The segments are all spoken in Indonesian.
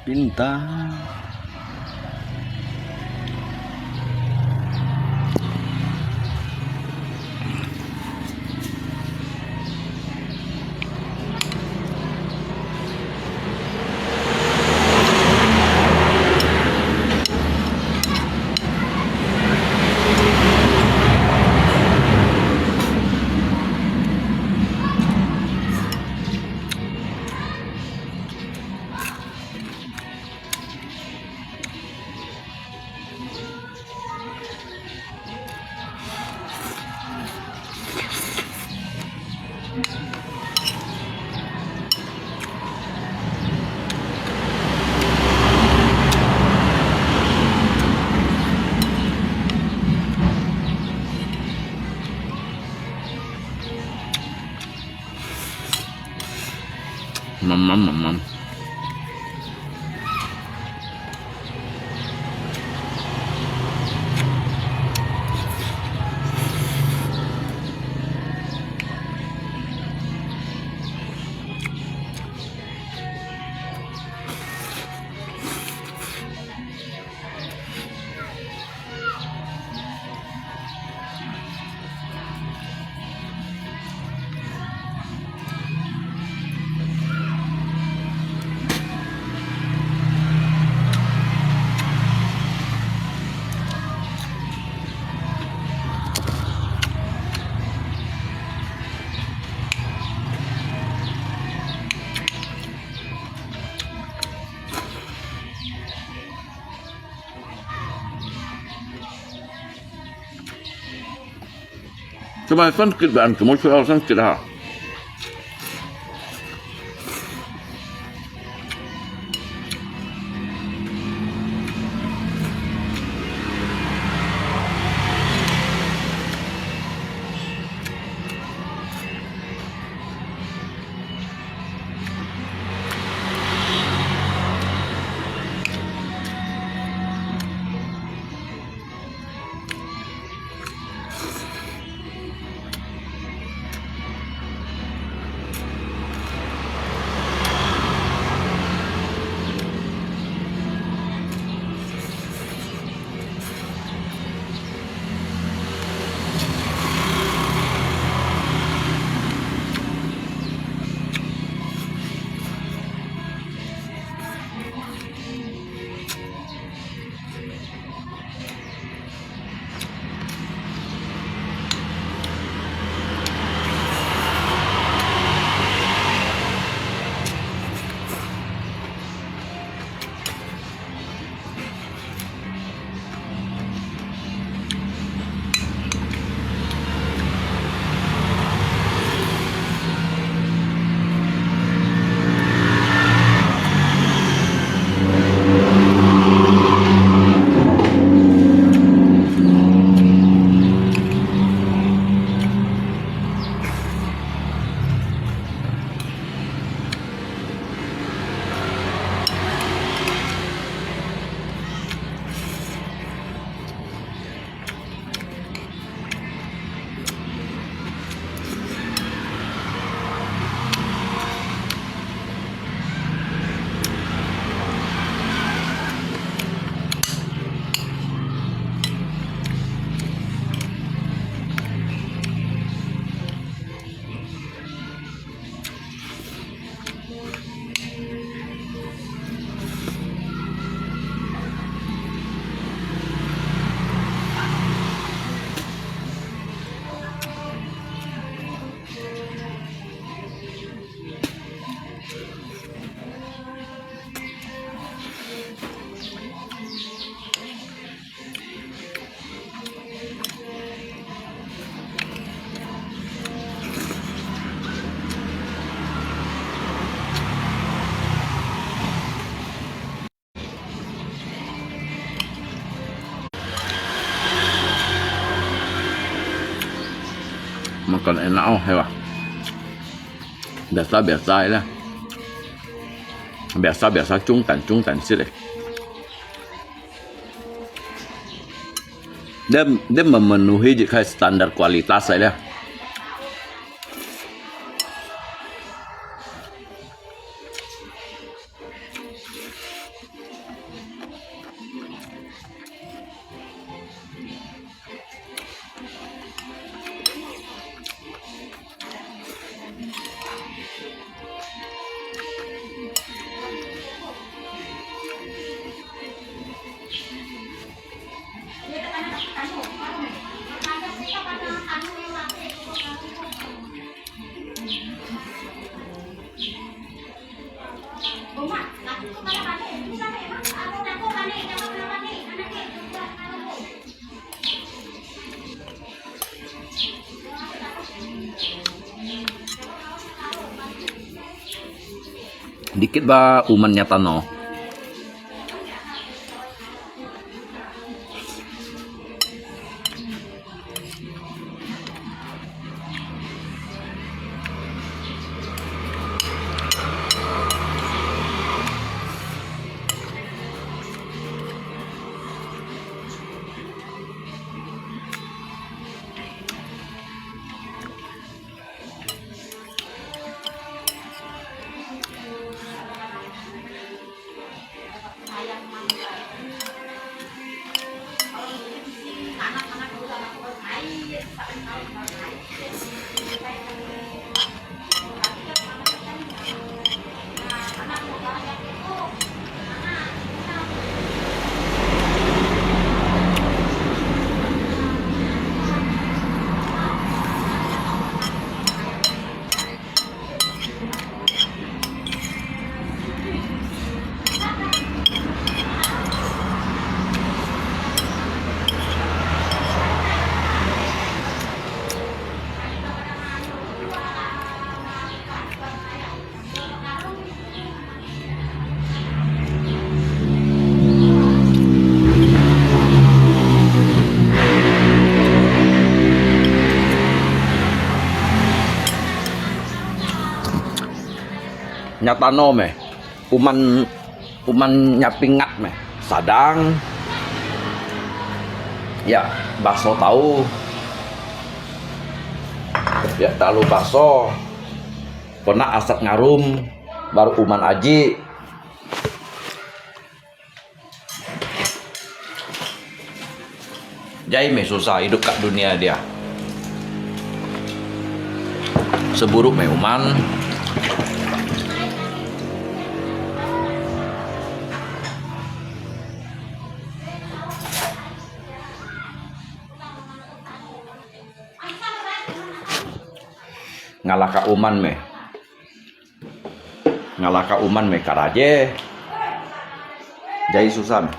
pintar. Mamam. Coba sakit dan kamu sudah sakit ha. Makan enak oh hewa. Biasa lah. Biasa trung tan sih deh. Dia memenuhi jika standar kualitas saya. Dikit ba umannya tano. Nyata no meh, uman nyapingat meh, sadang, ya bakso tahu, ya terlalu bakso, pernah asap ngarum, baru uman aji, jai meh susah hidup kat dunia dia, seburuk meh uman. Ngalaka uman meh karaje jai susah meh.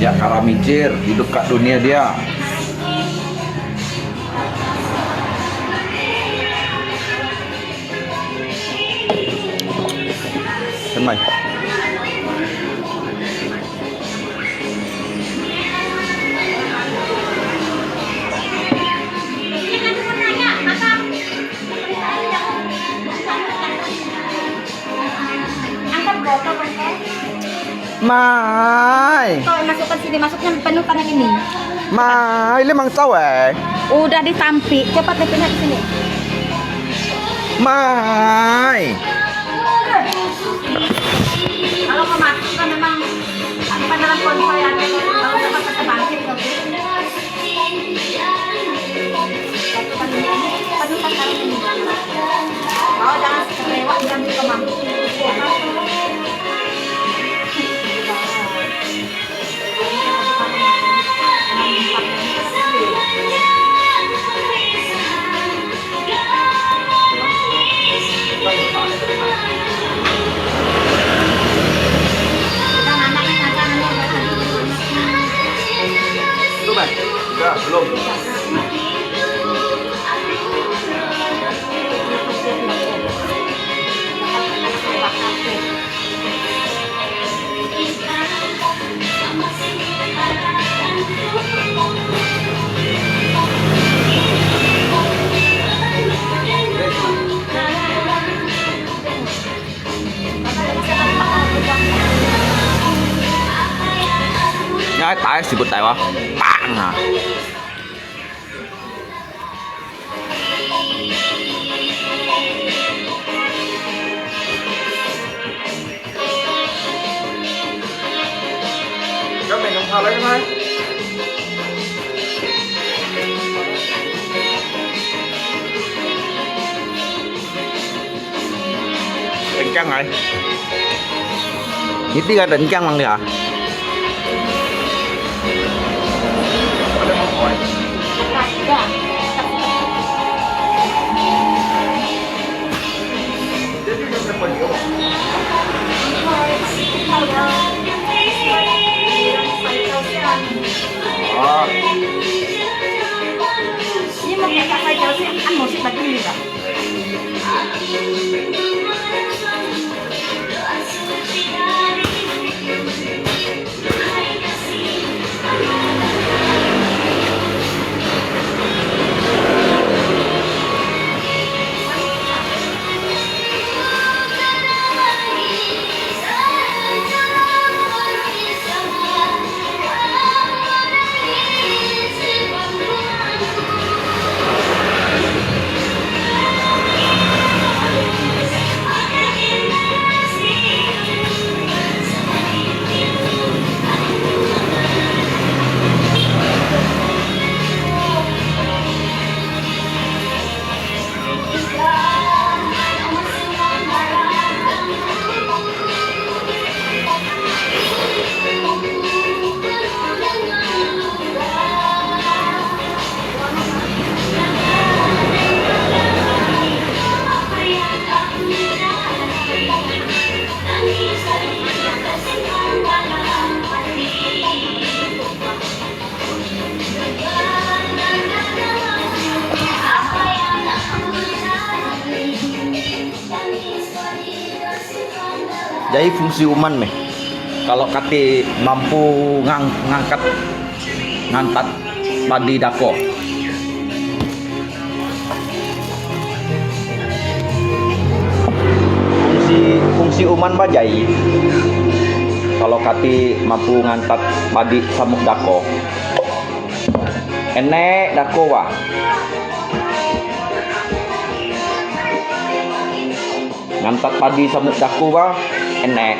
Ya kara mijir hidup kat dunia dia. Mày Mai, kalau masukkan sini, masuknya penuh tanah ini. Mai, lemang tahu Udah ditampik, cepat pindah ke sini. Mai. Kalau mau masuk kan memang apa dalam konvoy ada kalau dapat terbangkit penuhkan tanah ini. Oh jangan lewat diambil kemampu. Ya, belum. Nhái tại xịt bột tại ba bang à. Các mình không thao lấy cái này. Định căng rồi. Nhít đi ra định căng bằng đi hả? Jadi fungsi uman meh. Kalau kati mampu ngangkat ngantat padi dako. Fungsi uman bajai. Kalau kati mampu ngantat padi samuk dako. Enek dako wah. Ngantat padi samuk dako wah enek.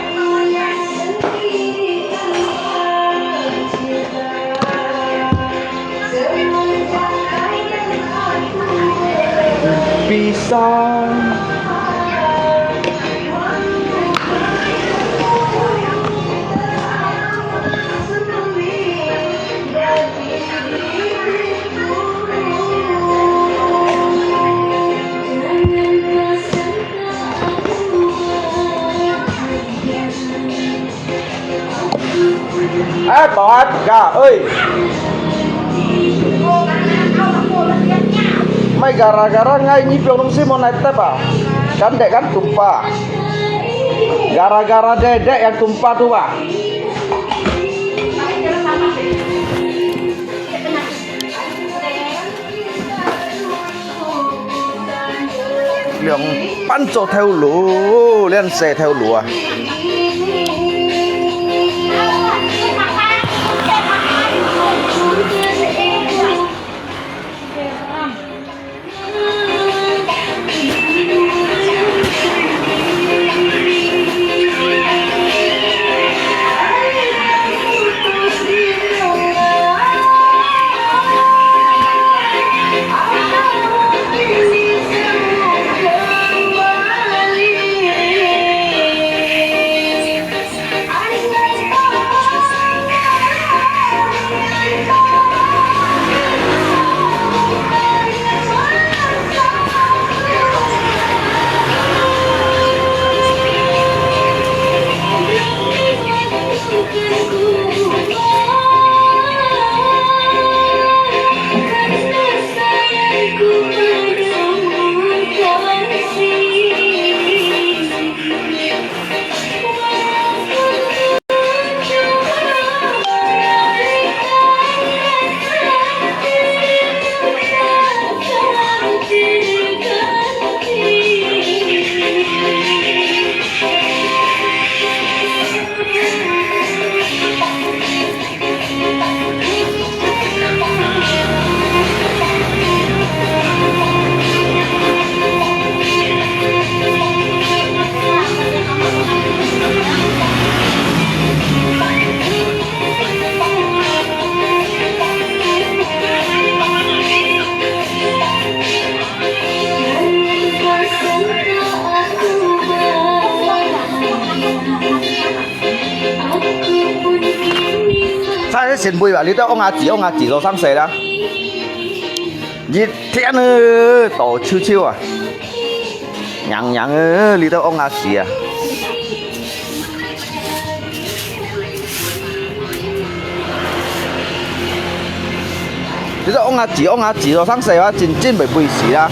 Pisang. Bọt gà ơi, may gara-gara ngay nyipong si mau naik apa? Kan dek kan tumpah. Gara-gara dedek yang tumpah tuh pak. Liang panco theo lúa, liang xe theo lúa. Xin bùi bảo lý đó ông à chỉ lo sang sẻ đó. Nhiệt thiên ơi, tổ chiêu chiêu à. Nhằng nhằng ơi, lý đó ông à chỉ à. Lý đó ông à chỉ lo sang sẻ á, chín bảy bùi xí đó.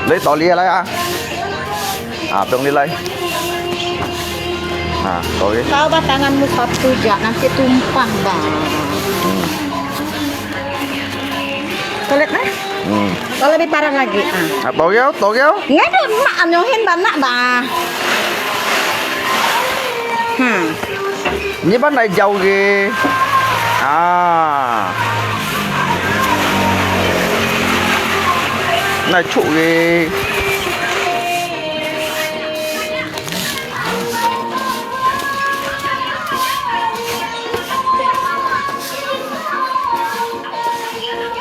Lấy tổ lý lại à. À, bông đi lại. Nah, oke. Coba tanganmu satu jak nanti tumpah bang. Kau lihat nah? Kalau lebih parah lagi. Ah. Togel. Nggak ada mak nyohin banyak bah. Ini ban naik jauh ke? Ah. Naik cuk ke?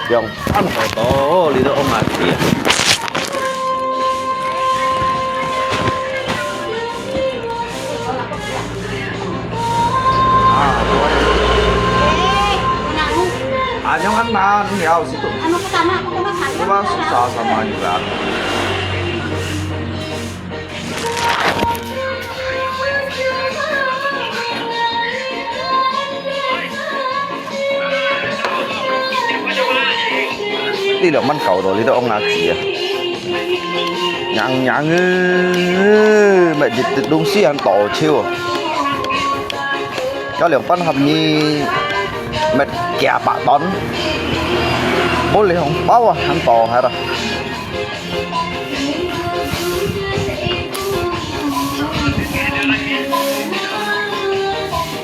Yang ăn to lý do ông à chị jangan nahan ya situ Ano ke sana? Aku ke makan. coba susah sama juga tidak man cầu rồi lý do ông à chị nhằng nhằng mẹ dịch đúng xí hắn tổ chiêu có liệu phân hợp nhi mẹ kẻ bạ tón bố lý không bao à hắn tổ hay rồi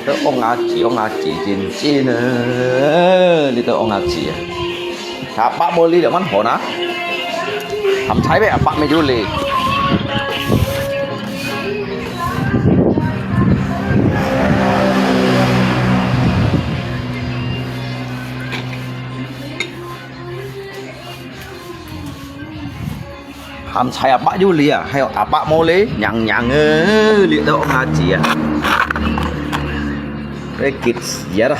đó ông ngã chỉ chín chi nữa đi tới ông ngã chỉ à bác bố lý để mắn hổ ná hầm thái bẹ bác mày du lì hầm thái bác du lì à hay bác mô lý nhằng nhằng lì tới ông ngã chỉ à cái kids gì đó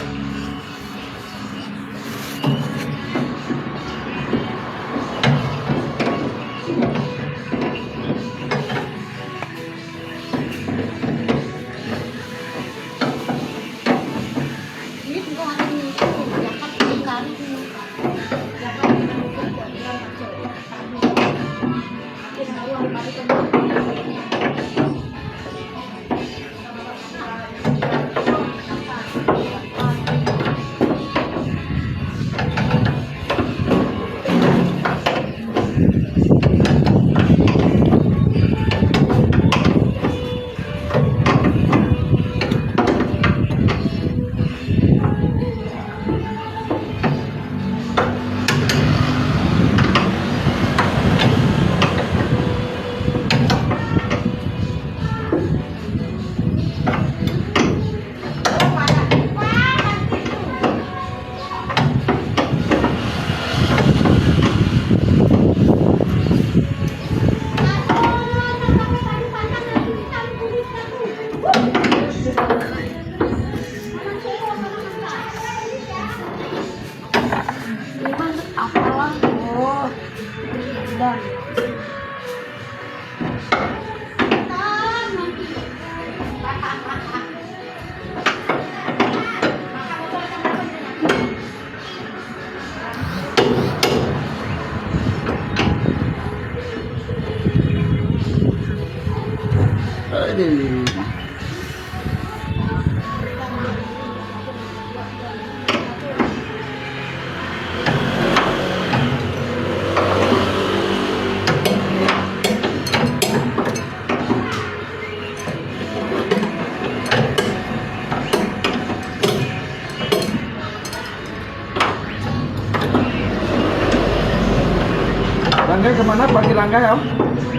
Langgai kemana? Pakai langgai om?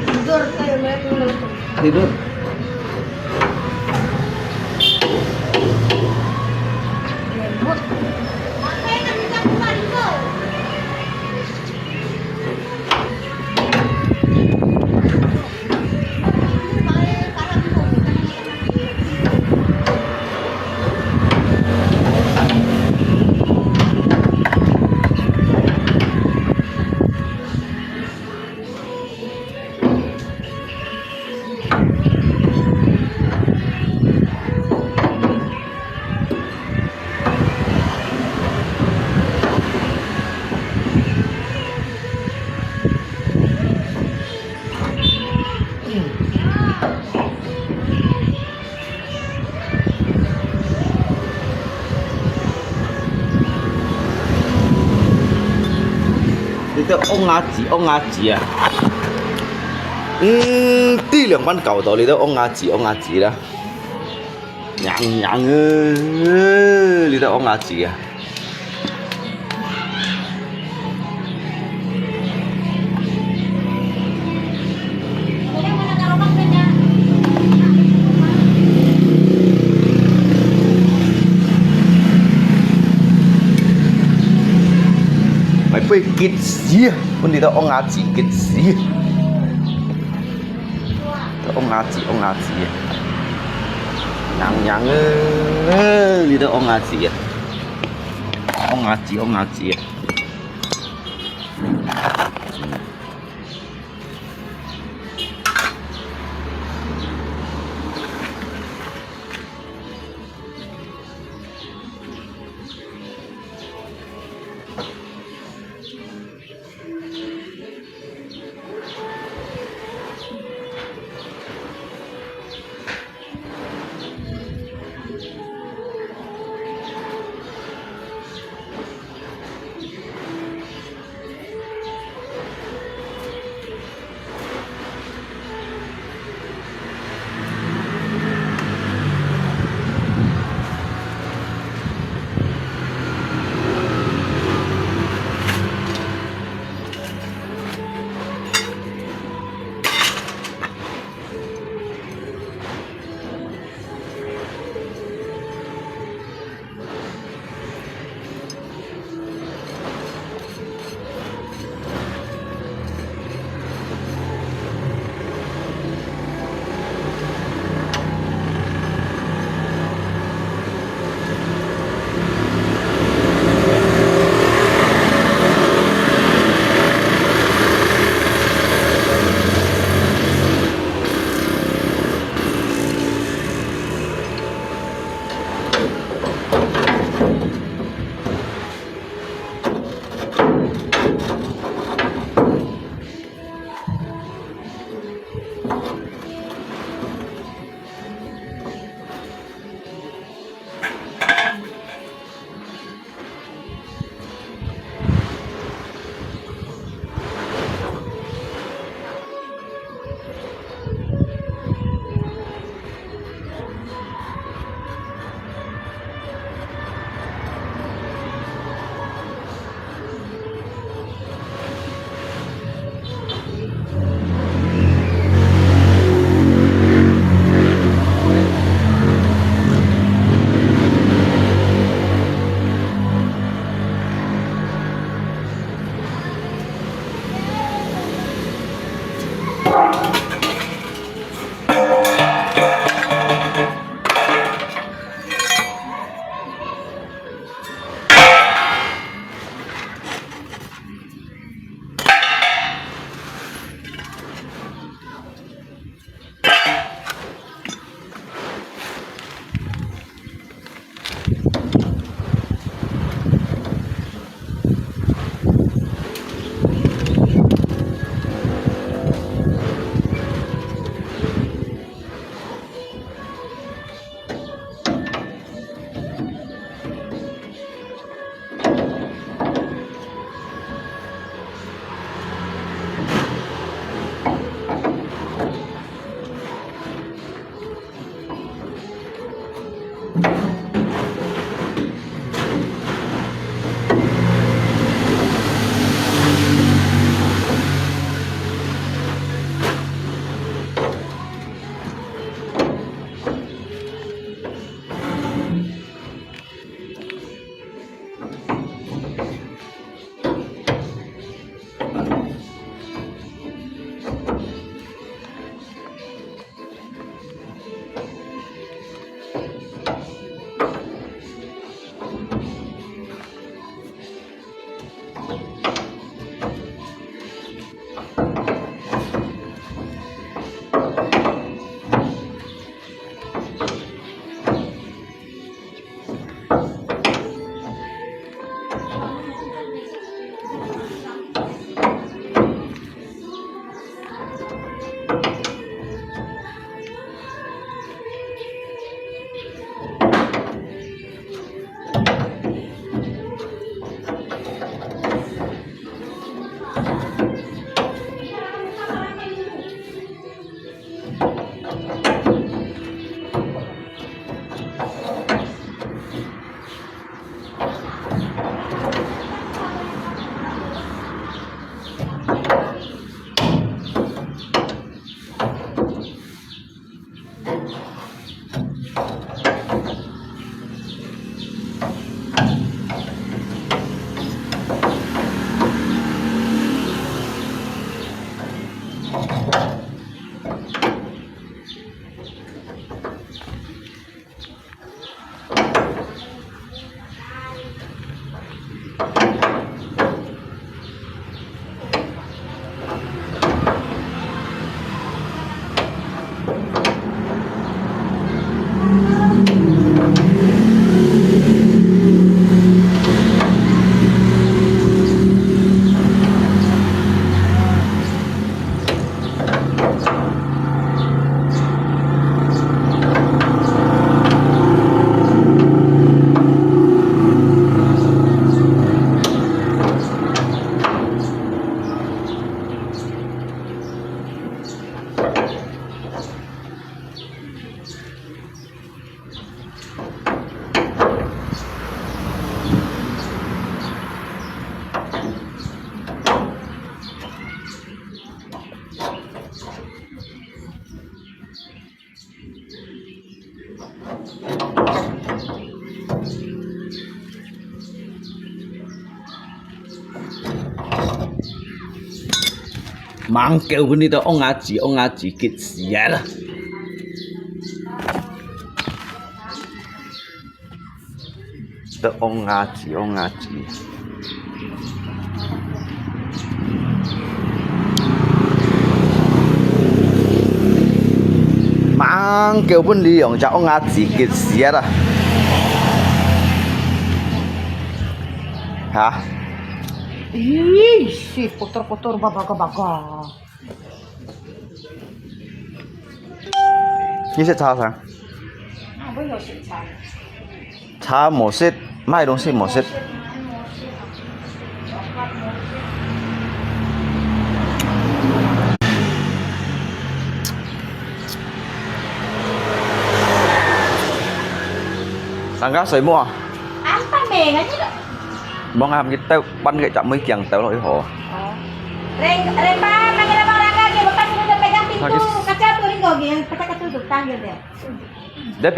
Tidur kayak mereka. Tidur. Itu ông ngã chỉ à đi lượng văn cầu đó đi đó ông ngã chỉ đó nhàng nhàng đi đó ông ngã chỉ à kit gì con đi đâu ông ngã chỉ kit gì ông ngã chỉ nhàng nhàng đi đâu ông ngã chỉ ông ngã chỉ Mangkel pun itu ông ngaji kit sial. Itu ông ngaji. Mangkel pun đi ông cháu ông ngaji kit sial à. Hả? Ih, si kotor-kotor baga-baga. Như sẽ sao sao? Bây giờ sẽ chả. Cha một xít, mai đông xít một xít. Sang gác sấy mua. Apa meh aja dah. Bang am kita ban gak cak mấy kiang tao lỗi hồ. Rempa, panggil abang Rangga dia bekas sudah pegang pintu kaca tuh Ringo yang pakai ketutup panggil dia. Dia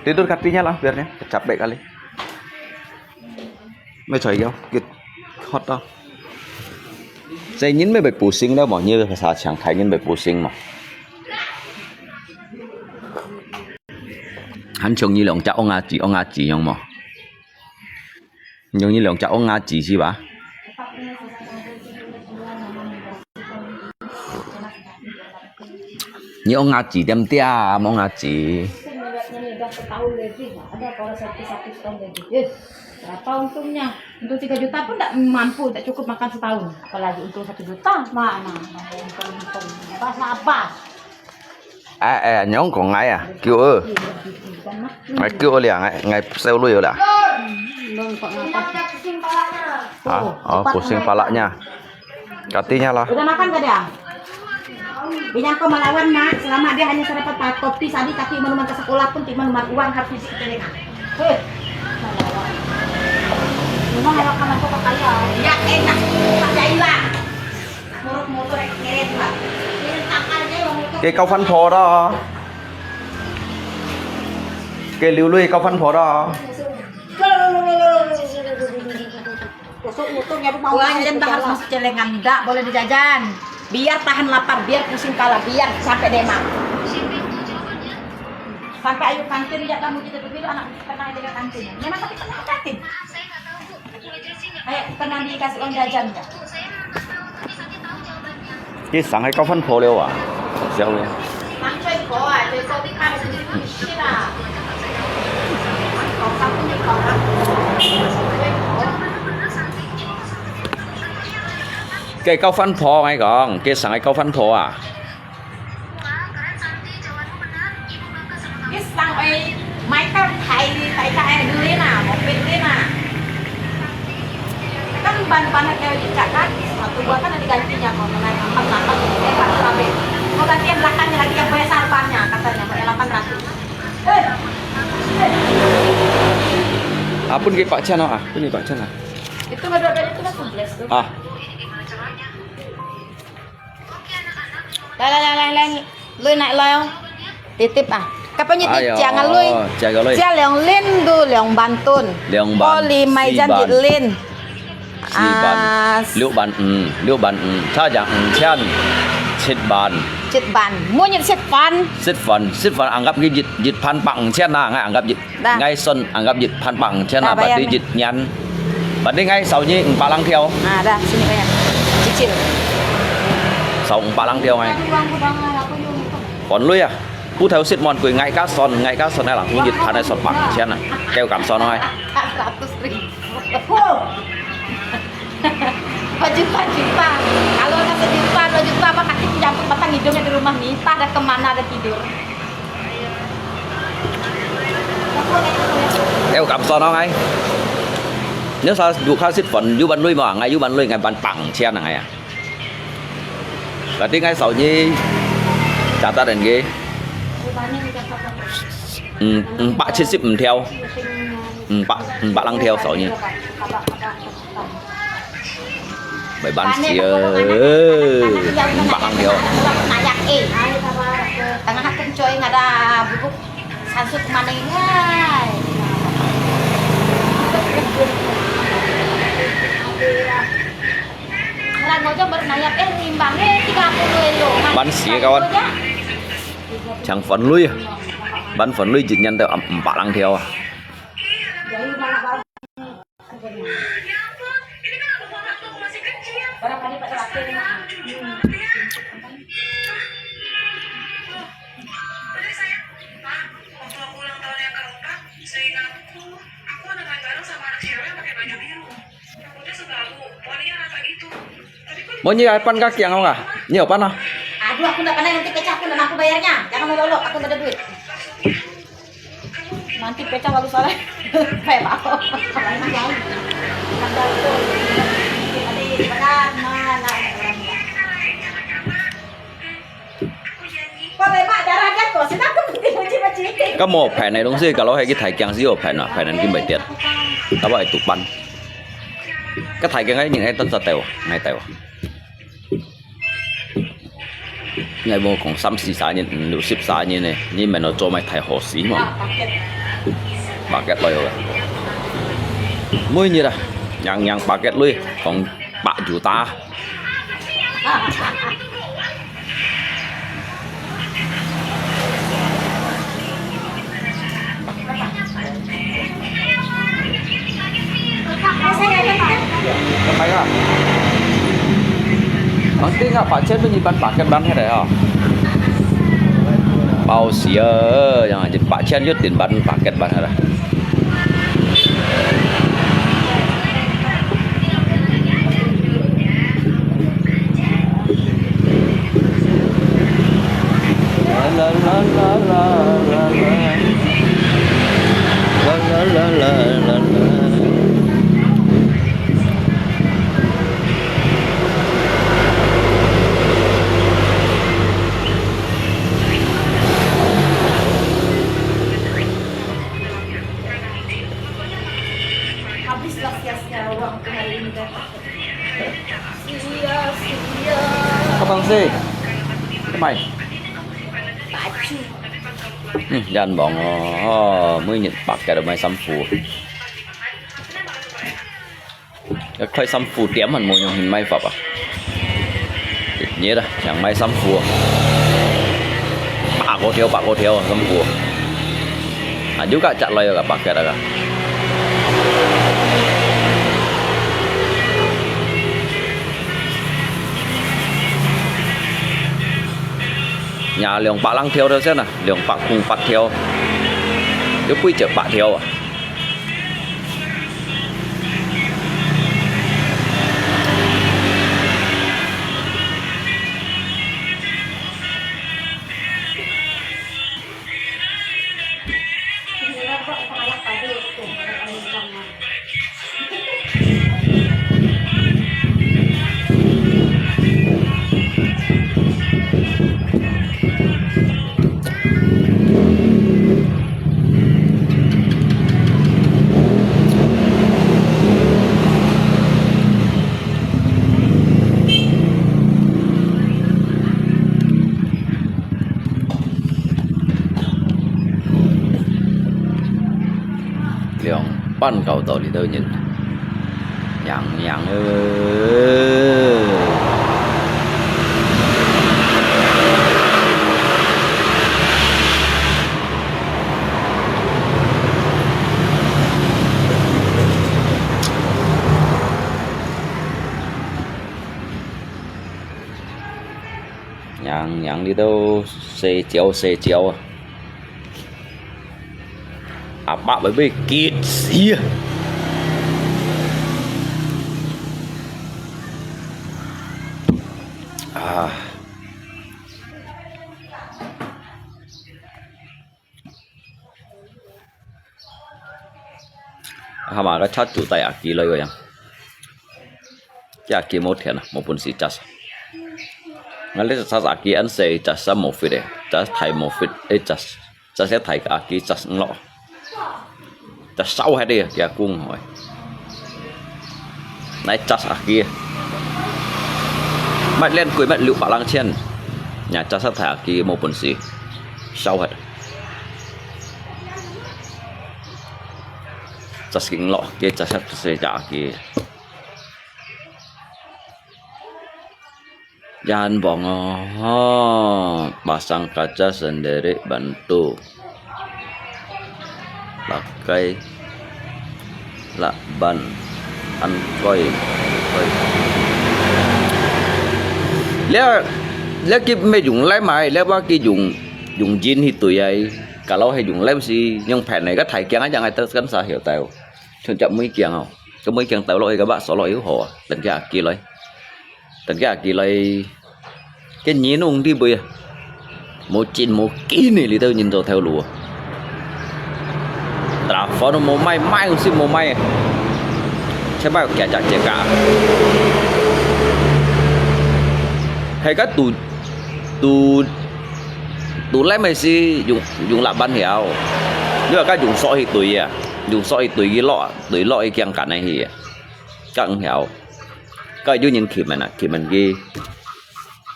tidur kakinya lah biarnya capek kali. Mấy trời đâu, kịch hot đâu. Saya nhìn mấy bài pusing đâu, mọi như bahasa Shanghai Thái nhìn bài pusing mà. Hắn trông như lòng cháu ông ngaji yang mà. Trông như lòng cháu ông ngaji sih bà. Như ông ngaji dem tia, mau ngaji. Setahun lebih ada kalau satu tahun lebih. Berapa untungnya? Untuk 3 juta pun tidak mampu, tidak cukup makan setahun. Apalagi untuk 1 juta, mana? Untung. Bahasa apa? Nhóm còn ngay à? Kêu ơ. Ngay kêu liền, ngay sale lui rồi đã. Pusing palanya. Katanya lah. Udah makan gak dia? Bilang kau melawan nak, selama dia hanya dapat kopi tadi tapi menuman ke sekolah pun tidak menuman uang harus isi ketelinga. Memang kalau kamu kok kaya, ya enak, tak jailah. Motor ngeret lah. Cái câu phân phó đó. Cái lưu lui câu phân phó đó. Uang jajan tak harus masuk celengan, tidak boleh dijajan. Biar tahan lapar, biar pusing kepala, biar sampai demam. Sampai ayo kantin ya kamu kita dulu anak pernah jaga kantin. Memang tapi pernah ke kantin. Kayak pernah dikasih uang jajan enggak? Cái sáng hay câu phân phó liêu à? Sao liêu? Mang chơi phố à, chơi phố đi khai sendiri pun bisa lah. Kau satu nih kau kan. Cái câu phân phó ngay còn, cái sáng hay câu phân phó à? Cái sang ấy máy cao thầy cái đưa lên nào, một bên lên nào. Kan ban-ban kayak dicatat, satu buah kan digantinya kalau naik 48 400 mau gantian belakangnya lagi yang bayar sarpannya katanya bayar 800. Apun cái Pak Chan à? Pun cái Pak Chan à? Itu beda-beda itu kan tubles tuh. À. Lain. Lui naik loyong. Titip ah. Kapan nyitip jangan lui. Jangan lui. Cia leong lin du leong bantun. Leong ban. Poli mai jan jit lin. Si ban. Liu ban. Cha jang Chan. Chit ban. Chit ban. Mua nyit set fan. Sit phần anggap cái dịch pan bằng Chan na ngay anggap dịch. Dah. Ngay xuân anggap dịch pan bằng Chan na Dah, bayar berarti nih. dịch nyan. Berarti ngay sau như empat lang theo. Ah, dah sini bayar. Cicil. Sau empat lang theo ngay. Uang aku yung. Còn lui à? Cú theo sit mon cười ngay cá son này là cũng dịch pan này son bằng Chan à. Kêu cảm son thôi. 100.000. Juta. Kalau ada sejuta, 2 juta, apa kaki campur batang hidungnya di rumah nih, entah ada kemana ada tidur. Kêu cảm son không anh? Nếu sao dù khá sit phần du ban lui mà ngay du ban lui ngay ban bằng Chan là ngay à? Berarti ngay sau như catat dan ghê. Pak chết ship theo. Pak lang theo sau như. Bảy ban xìa. Pak lang theo. Nayak tengah kecoy nggak ada bubuk Sansut kemana ini? Hai. Orang ngojok baru nayap rimbangnya 30 elo. Ban xỉa kawan. Chẳng phấn lui à. Ban phấn lui chỉ nhận theo 4 lang theo à. Barangkali Pak Terakhir Mau nyiapin kaki yang enggak? Nyiapin ah. Aduh, aku nggak pernah nanti pecah, aku nggak mampu bayarnya. Jangan melolok, aku nggak ada duit. Nanti pecah lalu soalnya kayak Pak Ako. Kalau jauh, mandal tuh. Ada di mana orang Kok lemak darah kan kok? Senang aku muji-muji. Có một phèn này đúng không? Kalau hay cái thải càng xíu phèn à, phèn này kim bảy tiền. Đó vậy tụt bắn. Cái thải càng ấy những cái tân sa tèo, ngày tèo. Ngày vô còn 3-4 年, 6-14 年呢，你咪攞做咪睇何時嘛？paket loy rồi. Mỗi như là yang paket loy còn 4 juta. Cái máy à? Nanti nggak Pak Chen menyimpan paket ban hay ya? Bao xia, jangan jadi Pak Chen juga tin ban paket ban ada. La la la la la la la la la la. Habislah sia-sia uangku hari ini dan sia-sia. Kapan sih? Mày. Baju. Dàn bọn mới nhận bạc cái đầu mày xăm phù. Cái khoai xăm phù tiệm hẳn mồi nhung hình may phập à? Nhớ đó, chẳng may xăm phù. Bạc có theo xăm phù. À juga cak loyo ka paket aga. Nhà lượng bạc lăng theo thôi xem nào, lượng bạc cùng bạc theo. Cái quy chợ bạc theo à? Lượng ban cầu tàu thì tôi nhìn nhàng ơi. Nhàng đi đâu xe chéo à bác bởi vì kít xìa à mà cái chat chủ tay aki lời rồi ya aki một thiệt à một phần sĩ chas ngay lấy chas aki anh sẽ chas một phút đấy chas thay một phút ấy chas sẽ thay aki chas ngọ ta sau hay đi kìa cung hỏi này chặt à kia mạnh lên cuối mạnh liệu bảo lăng trên nhà chặt sát thả kia một phần gì sau hết skin lo ke sat seja ke jangan bohong pasang kaca sendiri bantu pakai lakban ankoiแล้วกิไม่dùng lem maiแล้วว่ากิdùng jean thì tụi ấy cả lâu hay dùng lem gì nhưng phèn này có thầy kiêng á chẳng ai tới cắn xa hiểu tao chọn chậm mấy kiêng không có mấy kiêng tao lôi các bạn xỏ lôi yếu hồ tình cái kỳ lấy tình cái kỳ lấy cái nhí nung đi bơi một chín một ký này thì tao nhìn rồi theo lùa là phó nó một may cũng xin một may sẽ bao kẻ chặt chẽ cả hay các tụ lấy mày si dùng làm ban hiểu nhưng mà các dùng sọ thì dùng sọ thì tùy lọ kiêng cả này thì các anh hiểu các dùng những kìm mình ghi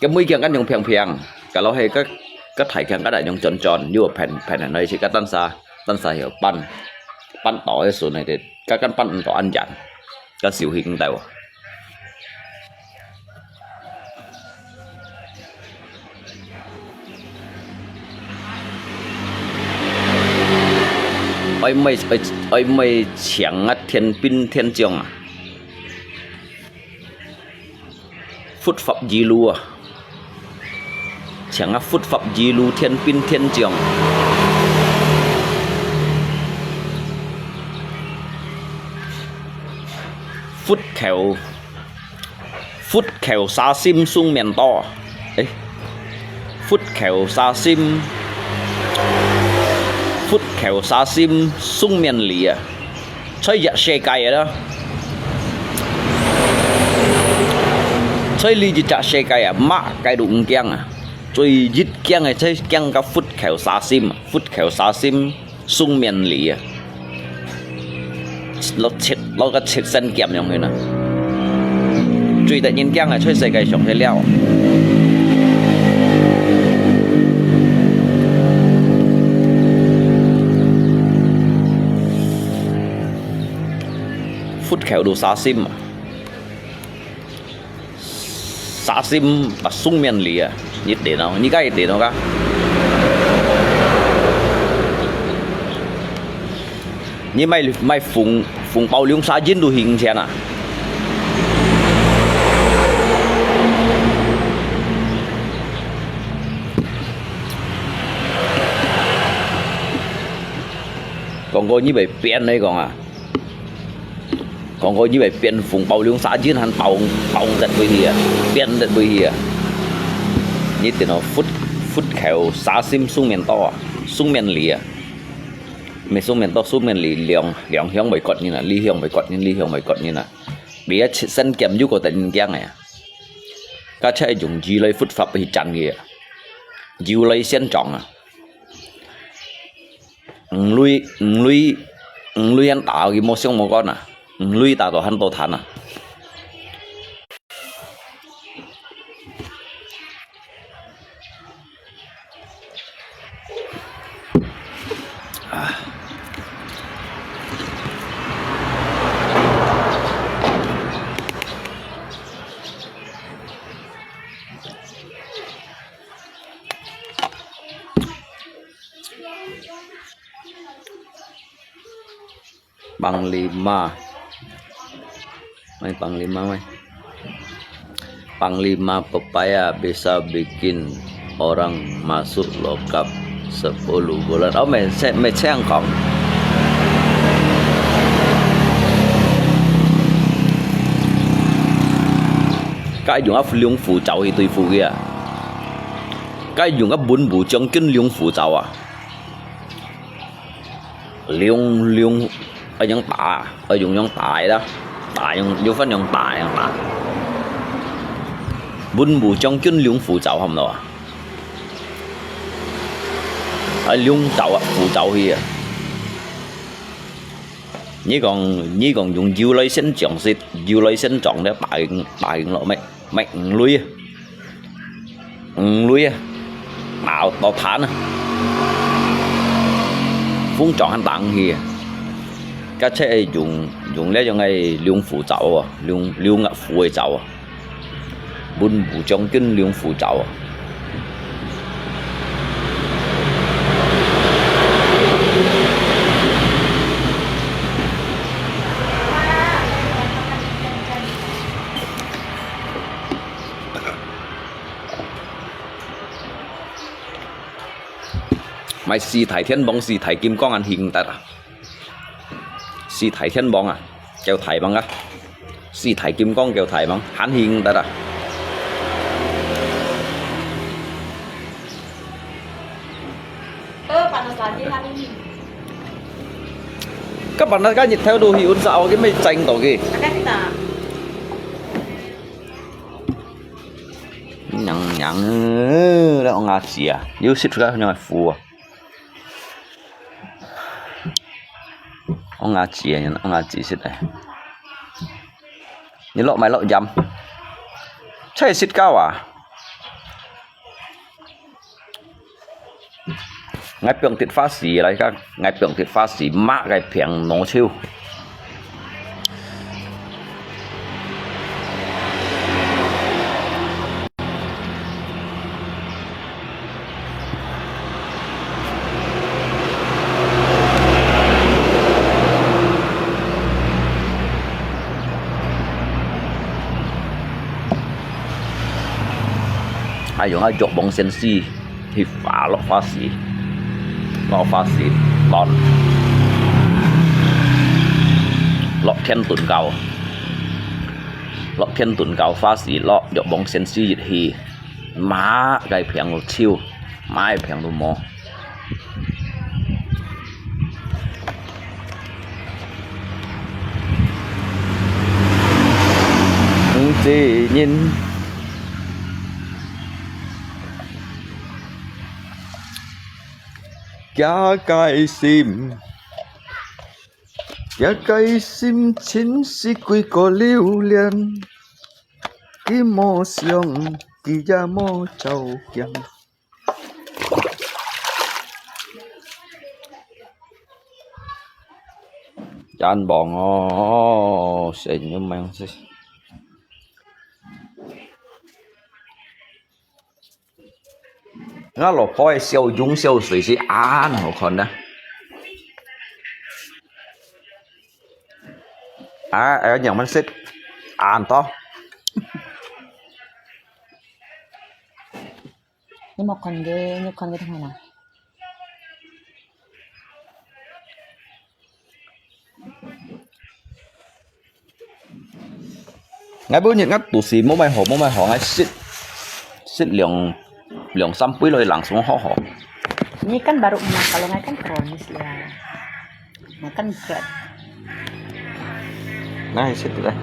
cái mũi kiêng các dùng phèn cả lo hay các thải kiêng các đại dùng tròn như phèn ở đây chỉ các tan xa hiểu pan tỏi cái số này thì các căn pan tỏi ăn dặn các xỉu hình tàu ơi mày chẳng thiên pin thiên trường à phút pháp gì lu à chẳng phút pháp gì lu thiên pin thiên trường phút khéo xa sim sung miền to ấy phút khéo xa sim phút khéo xa sim sung miền lìa chơi dạ xe cày đó chơi ly chỉ chả xe cày à mạ cái đụng kiang à chơi dít kiang này chơi kiang cả phút khéo xa sim sung miền lìa nó có chết sân kèm nhau người nè truy tự nhiên kiang là chơi xe cày sống thế leo phút khéo đồ xa sim và sung miền lìa nhiệt để nào như cái để nào cả như mày phùng bao liêu xa dính đồ hình xem à còn có như vậy biển đây còn à còn có như vậy biển phùng bao liêu xa dính hắn bao giật với hìa biển giật với hìa như thế nào phút khéo xa sim sung miền to sung miền lìa mày xuống miền to xuống miền lì liang hiong mày cọt như là ly hiong mày cọt như là bị sân kèm du của tỉnh giang này các chạy dùng gì lấy phút pháp thì chặn kìa dìu lấy sen trọng à lui ăn tạo cái một xong một con à lui tạo tổ hắn tổ thản à Panglima pepaya bisa bikin orang masuk lokap 10 bulan. Oh, mày xem còn cái dùng áp liung phụ trào thì tùy phụ kia cái dùng áp bốn bộ trong kinh liung phụ trào à liung ở những tạ ở dùng những tài đó tài dùng phân những tài bốn bộ trong kinh liung phụ trào không đâu ở liung trào à phụ trào thì như còn dùng dưa lấy sinh trồng xịt dưa lấy sinh trồng để bài lộ mày lui bảo tao thán phun tròn hành tặng gì 家車係用呢種係兩副酒啊，兩額副嘅酒啊，滿湖將軍兩副酒啊。咪四提天網、四提金剛眼顯得啊！四提天網啊，叫提網啊！四提金剛叫提網，顯顯得啊！panas lagi hari ini. Các bạn đã nhìn theo đồ hiệu dạo cái mây chanh tổ kì Akan kita. nhằng đó ngà chỉ à yêu xịt ra nhưng mà phù à ông ngà chỉ à ông ngà chỉ xịt này như lọ mày lọ dầm chơi xịt cao à ngay 병 thịt phá xỉ lại các ngay 병 thịt phá xỉ mạ cái phiền nó chiêu ai dùng ai chọc bóng sen si thì phá lọ phá xỉ lọt lọt thiên tuần cầu phá xỉ lọt chọc bóng sen si dịch hì má cái phiền một chiêu mai phiền đồ mò chỉ nhìn giá cái sim chính si quy có lưu liên cái mô xiong cái giá mô châu kiang chan bong ô sẽ như mang gì nó lột phôi siêu dung siêu水是啱好看呢。ở nhà mình xích ăn to. Ini mau kon ge tengah na. Ngay bữa những ngắt tủ xì mỗi mai họ ngay xích lượng sampai lôi lặng xuống họ. Ini kan baru emas, kalau nggak kan kronis ya. Makan berat. Này xích đây.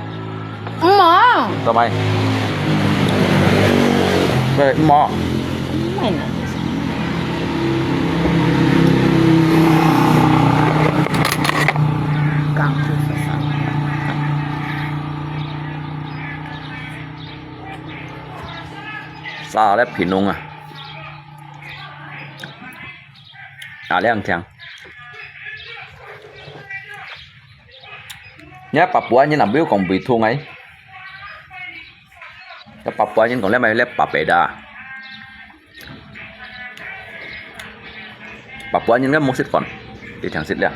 Emak. Tao bay. Về mò. Main aja. Ganggu sesama. Sao đấy pin nung à? Leng thang. Nhá Papua như làm biểu còn bị thua ấy. Cái Papua như còn lấy mày lấy Papeda. Papua như cái món xịt còn thì thằng xịt liền.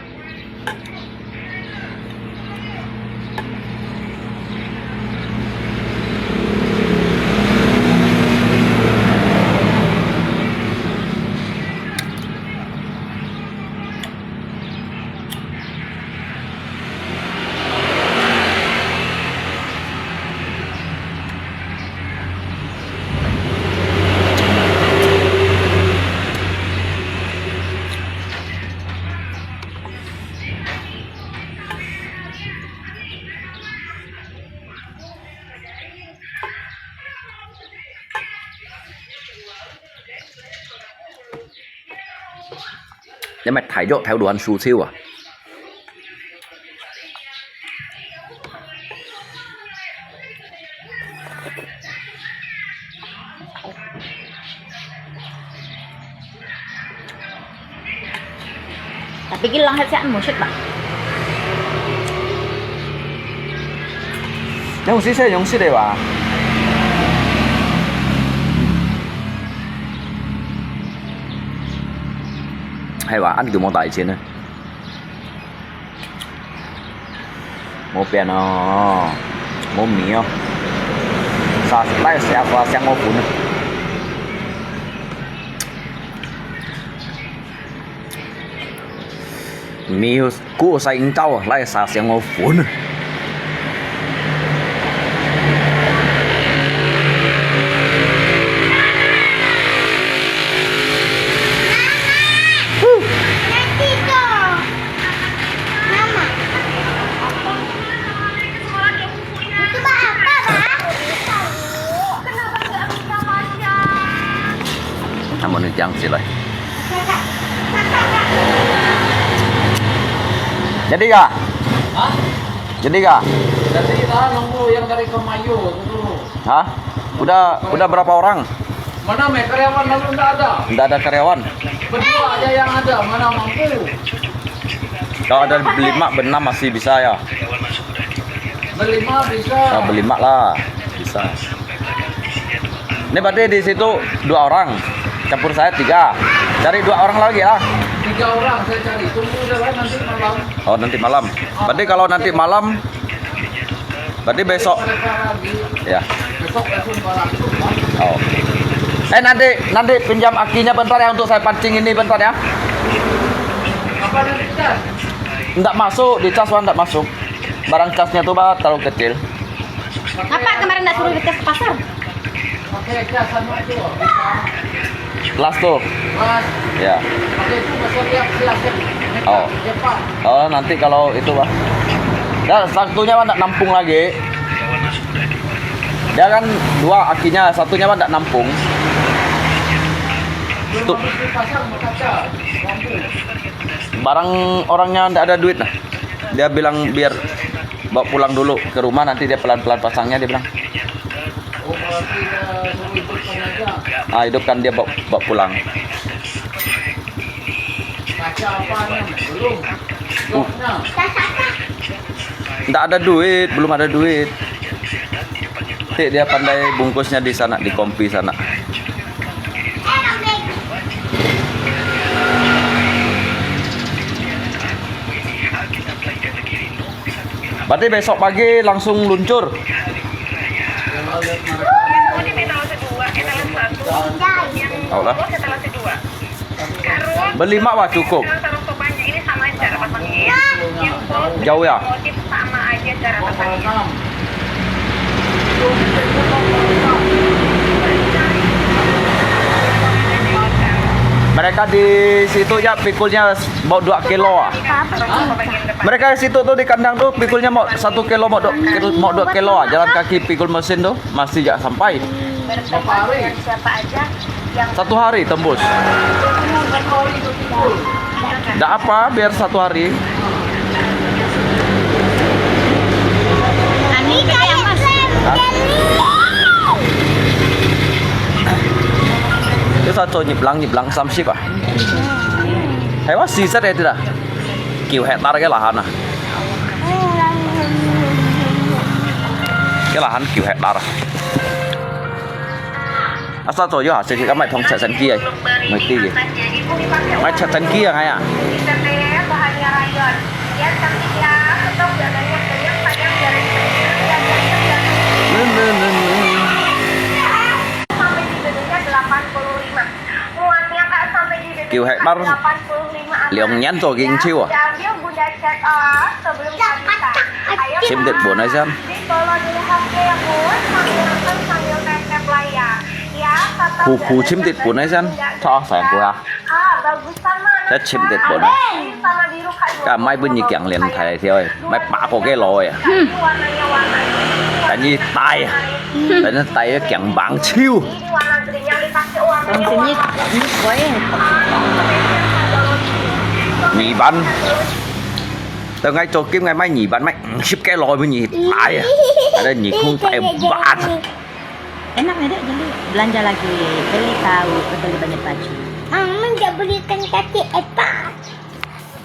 Để mày thái độ theo đồ ăn su siêu à? Tapi cái lăng hết sẽ ăn một chút bạn. 用是用是的吧？hay là ăn kiểu món đại chiến này món bèn nó món mì không sao lại sẽ qua sang món cuốn này mì cũ xanh trâu lại sao sang món cuốn này mau yang sih lah. Jadi kah? Hah? Jadi kah? Jadi kita nunggu yang dari Kemayu dulu. Hah? Udah berapa orang? Mana karyawan lalu enggak ada? Enggak ada karyawan. Berdua aja yang ada, mana mampu? Kalau ada berlima, berenam masih bisa ya. Berlima bisa. Kalau berlima lah, bisa. Ini berarti di situ 2 orang. Campur saya 3. Cari 2 orang lagi lah. 3 orang saya cari. Tunggu dulu nanti malam. Oh, nanti malam. Berarti kalau nanti malam berarti besok. Mereka lagi. Ya. Besok langsung barang. Oh. Nanti pinjam akinya bentar ya untuk saya pancing ini bentar ya. Apa nanti cas? Enggak masuk, di cas enggak masuk. Barang casnya tuh terlalu kecil. Apa kemarin enggak suruh dicas ke pasar? Pakai cas sama itu. Las tuh. Mas, Ya. pakai itu besok lihat silakan. Oh. Cepat. Oh, nanti kalau itu Pak. Dan satunya Pak enggak nampung lagi. Dia kan 2 akinya, satunya Pak enggak nampung. Belum Tuh. habis di pasar mau kaca. Mampu. Barang orangnya enggak ada duit nah. Dia bilang biar bawa pulang dulu ke rumah, nanti dia pelan-pelan pasangnya, dia bilang. Oh, berarti suruh hidupkan aja. Ah, hidupkan dia bawa pulang. Kaca apanya? Belum. Joknya. Enggak ada duit, belum ada duit. Dia pandai bungkusnya di sana, di kompi sana. Berarti besok pagi langsung luncur. Tahu lah. Berlima Pak cukup. Jauh ya? Sama aja cara Oh, pasangnya. 6. Mereka di situ ya pikulnya mau 2 kilo ah. Mereka di situ tuh di kandang tuh pikulnya mau 1 kilo mau 2 kilo ah. Jalan kaki pikul mesin tuh masih ya sampai. Berteman dengan siapa aja yang 1 hari tembus. Nggak apa, biar 1 hari. Ani kayak Mas. Itu satu nyiblang samsip ah. Hewan sisa deh tidak. Kiu hektar cái lahan ah. Cái lahan kiu hektar ah. Asal rồi hả? Sẽ các mày thông chạy sân kia. Mày ti gì? Mày chạy sân kia ngay à? bahannya rayon. Yang cantik ya, stok dananya banyak panjang dari sendiri dan sampai di gedungnya 85. Muatnya Kak sampai di gedungnya Kiu hektar 85. liều nhắn rồi kinh chiêu à? Diambil Bunda cek sebelum kita. Ayo Xem được buồn hay xem. Jadi kalau dilihat ya Bun, sambil nonton sambil tap lah ya. Ya, tetap Phù chim thịt buồn hay xem. Cho phải của à? bagus sama. Saya chim thịt buồn à? Sama biru Kak. Cả mai bên nhị kẹng liền thầy thì ơi. Mày bả có cái lồi à? Warnanya Cái gì tay à? Cái nó tay kẹng bảng chiêu. ini warna green yang dikasih warnanya. Langsungnya boy. Nhị bắn. Từ ngay chỗ kim ngày mai nhị bắn mày ship cái lồi với nhị tay à? Ada nhị không tay bát. Enak ya Dek, jadi belanja lagi, beli tahu, beli banyak baju. Mama nggak belikan kaki Epa.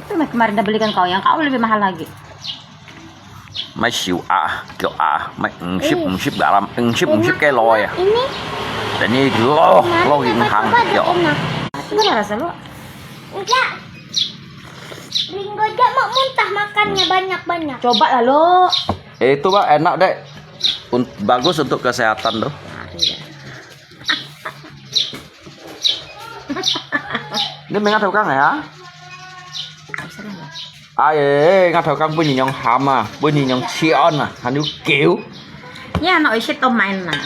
Itu kemarin udah belikan kau, yang kau lebih mahal lagi. mấy siêu kiểu mấy ship dalam ship cái lòi à Ini dan ini lo yang hang kiểu Gimana rasa lu? enggak. Ringo aja mau muntah makannya banyak-banyak. Coba lah lo. itu Pak enak deh bagus untuk kesehatan bro. Ini ngắt theo căng này hả? Ngắt theo căng bunyi yang hama, bunyi yang cion à, hắn yêu kiểu. Ya, no isi tomain lah.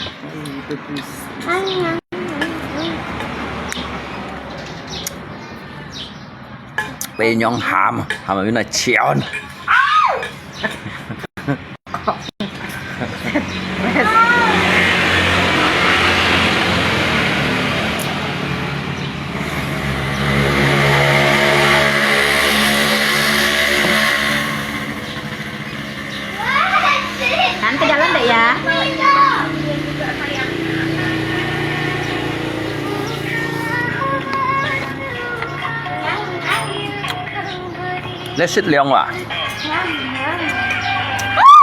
Bunyi yang hama ini là cion. Kan ke jalan deh ya. Lấy xích leo à?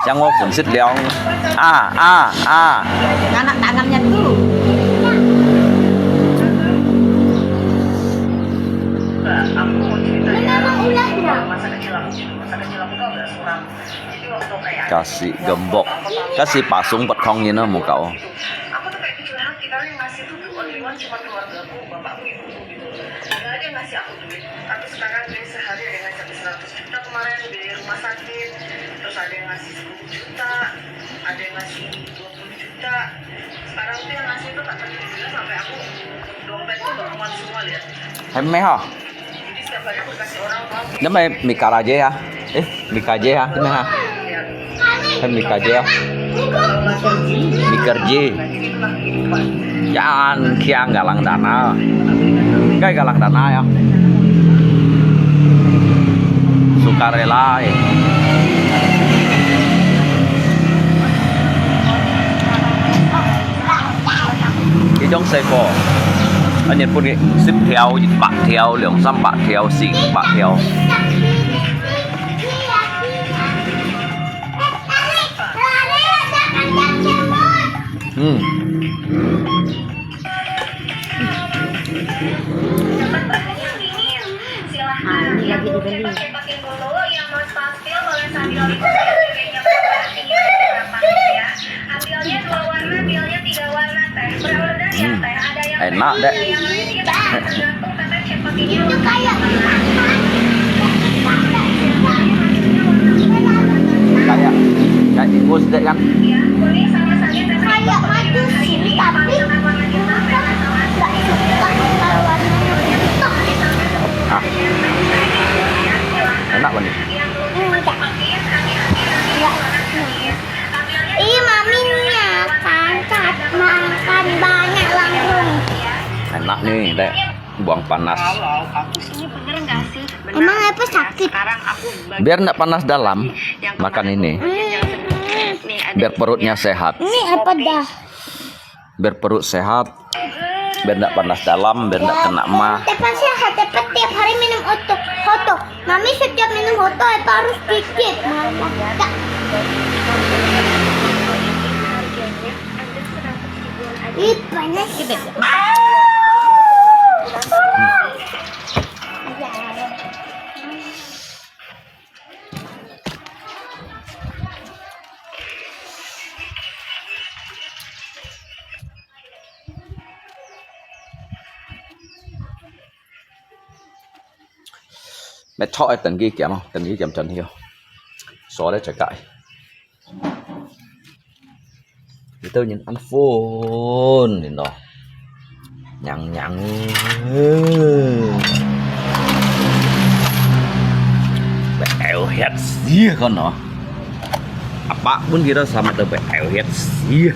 Yang mau pun xích leo. Anak tangannya tuh. Kasih gembok, kasih pasung petong như nó một cậu. Aku tuh kayak kecil hati karena yang ngasih tuh only one cuma keluarga aku, bapakku, ibuku gitu. Gak ada yang ngasih aku duit. Tapi sekarang dia sehari ada yang ngasih 100 juta kemarin di rumah sakit. Terus ada yang ngasih 10 juta, ada yang ngasih 20 juta. Sekarang tuh yang ngasih tuh kata dia sampai aku dompet tuh udah aman semua lihat. Em mấy hả? Jadi setiap hari aku kasih orang tahu. Nếu mà mì cà rà dê hả? Mì cà dê hả? Thế mấy hả? Hay mì cà dê hả? Mì kerja. Jangan kiang galang dana. Kayak galang dana ya. Sukarela ya. Cái giống xe cổ anh Nhật Bản ship theo 8 theo 2-3 theo 4-5 theo Ini lagi dibeli. Pakai dulu yang mau pastel boleh sambil itu harganya berapa ya? Ambilnya 2 warna, ambilnya 3 warna teh. Berorder ya teh. Ada yang enak deh. yang lain dia tergantung kata cek pakainya Itu kayak kayak ingus deh kan. ya. Kuning sama saja teh. kayak madu sih, tapi nggak suka kalau warnanya hitam. Ah. Enak banget. Enggak. Iya maminya kan makan banyak langsung. Enak nih deh. Buang panas. Ini bener nggak sih? Bener. Emang apa sakit? Sekarang aku Biar nggak panas dalam makan ini. nih ada Biar perutnya sehat. Ini apa dah? Biar perut sehat. Biar nggak panas dalam. Biar nggak kena mah. Tepan sehat, tepan tiap hari minum hoto. Mami setiap minum hoto harus dikit. Malah. Ih, panas gitu. Mẹ cho ai tầng ghi kém không? Tầng ghi kém trần hiểu. Xóa đấy chạy cãi. Thì tôi nhìn ăn phôn nhìn đó. Nhằng. Bẹo hết xía con nó. Apa pun kita sama tuh bẹo hết xía.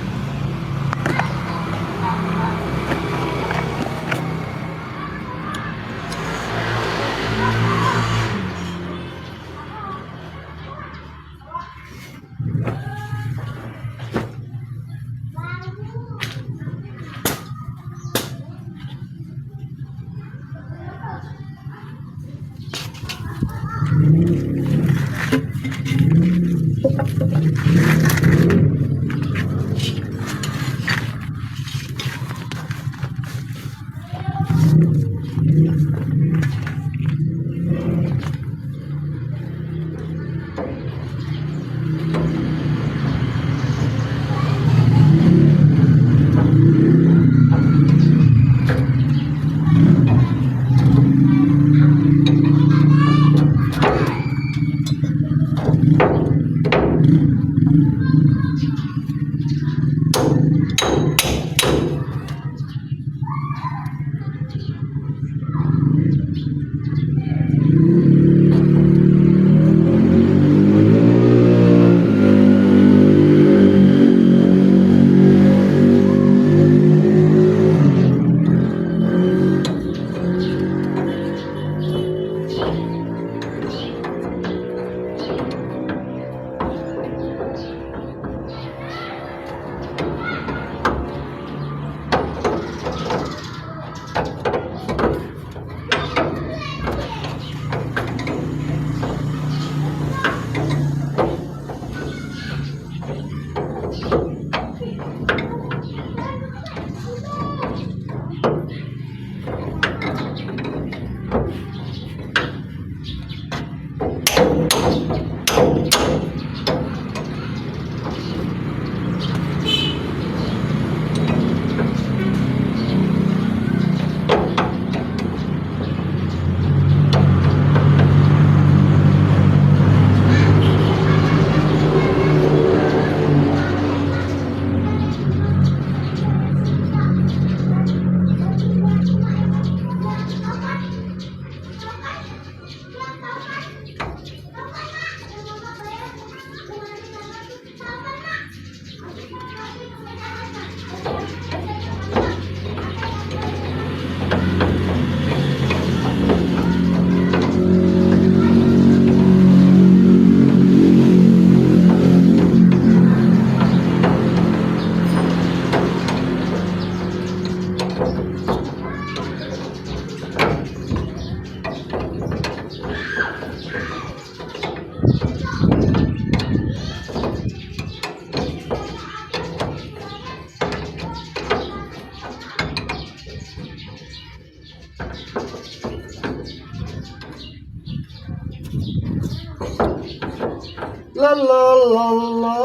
La la la la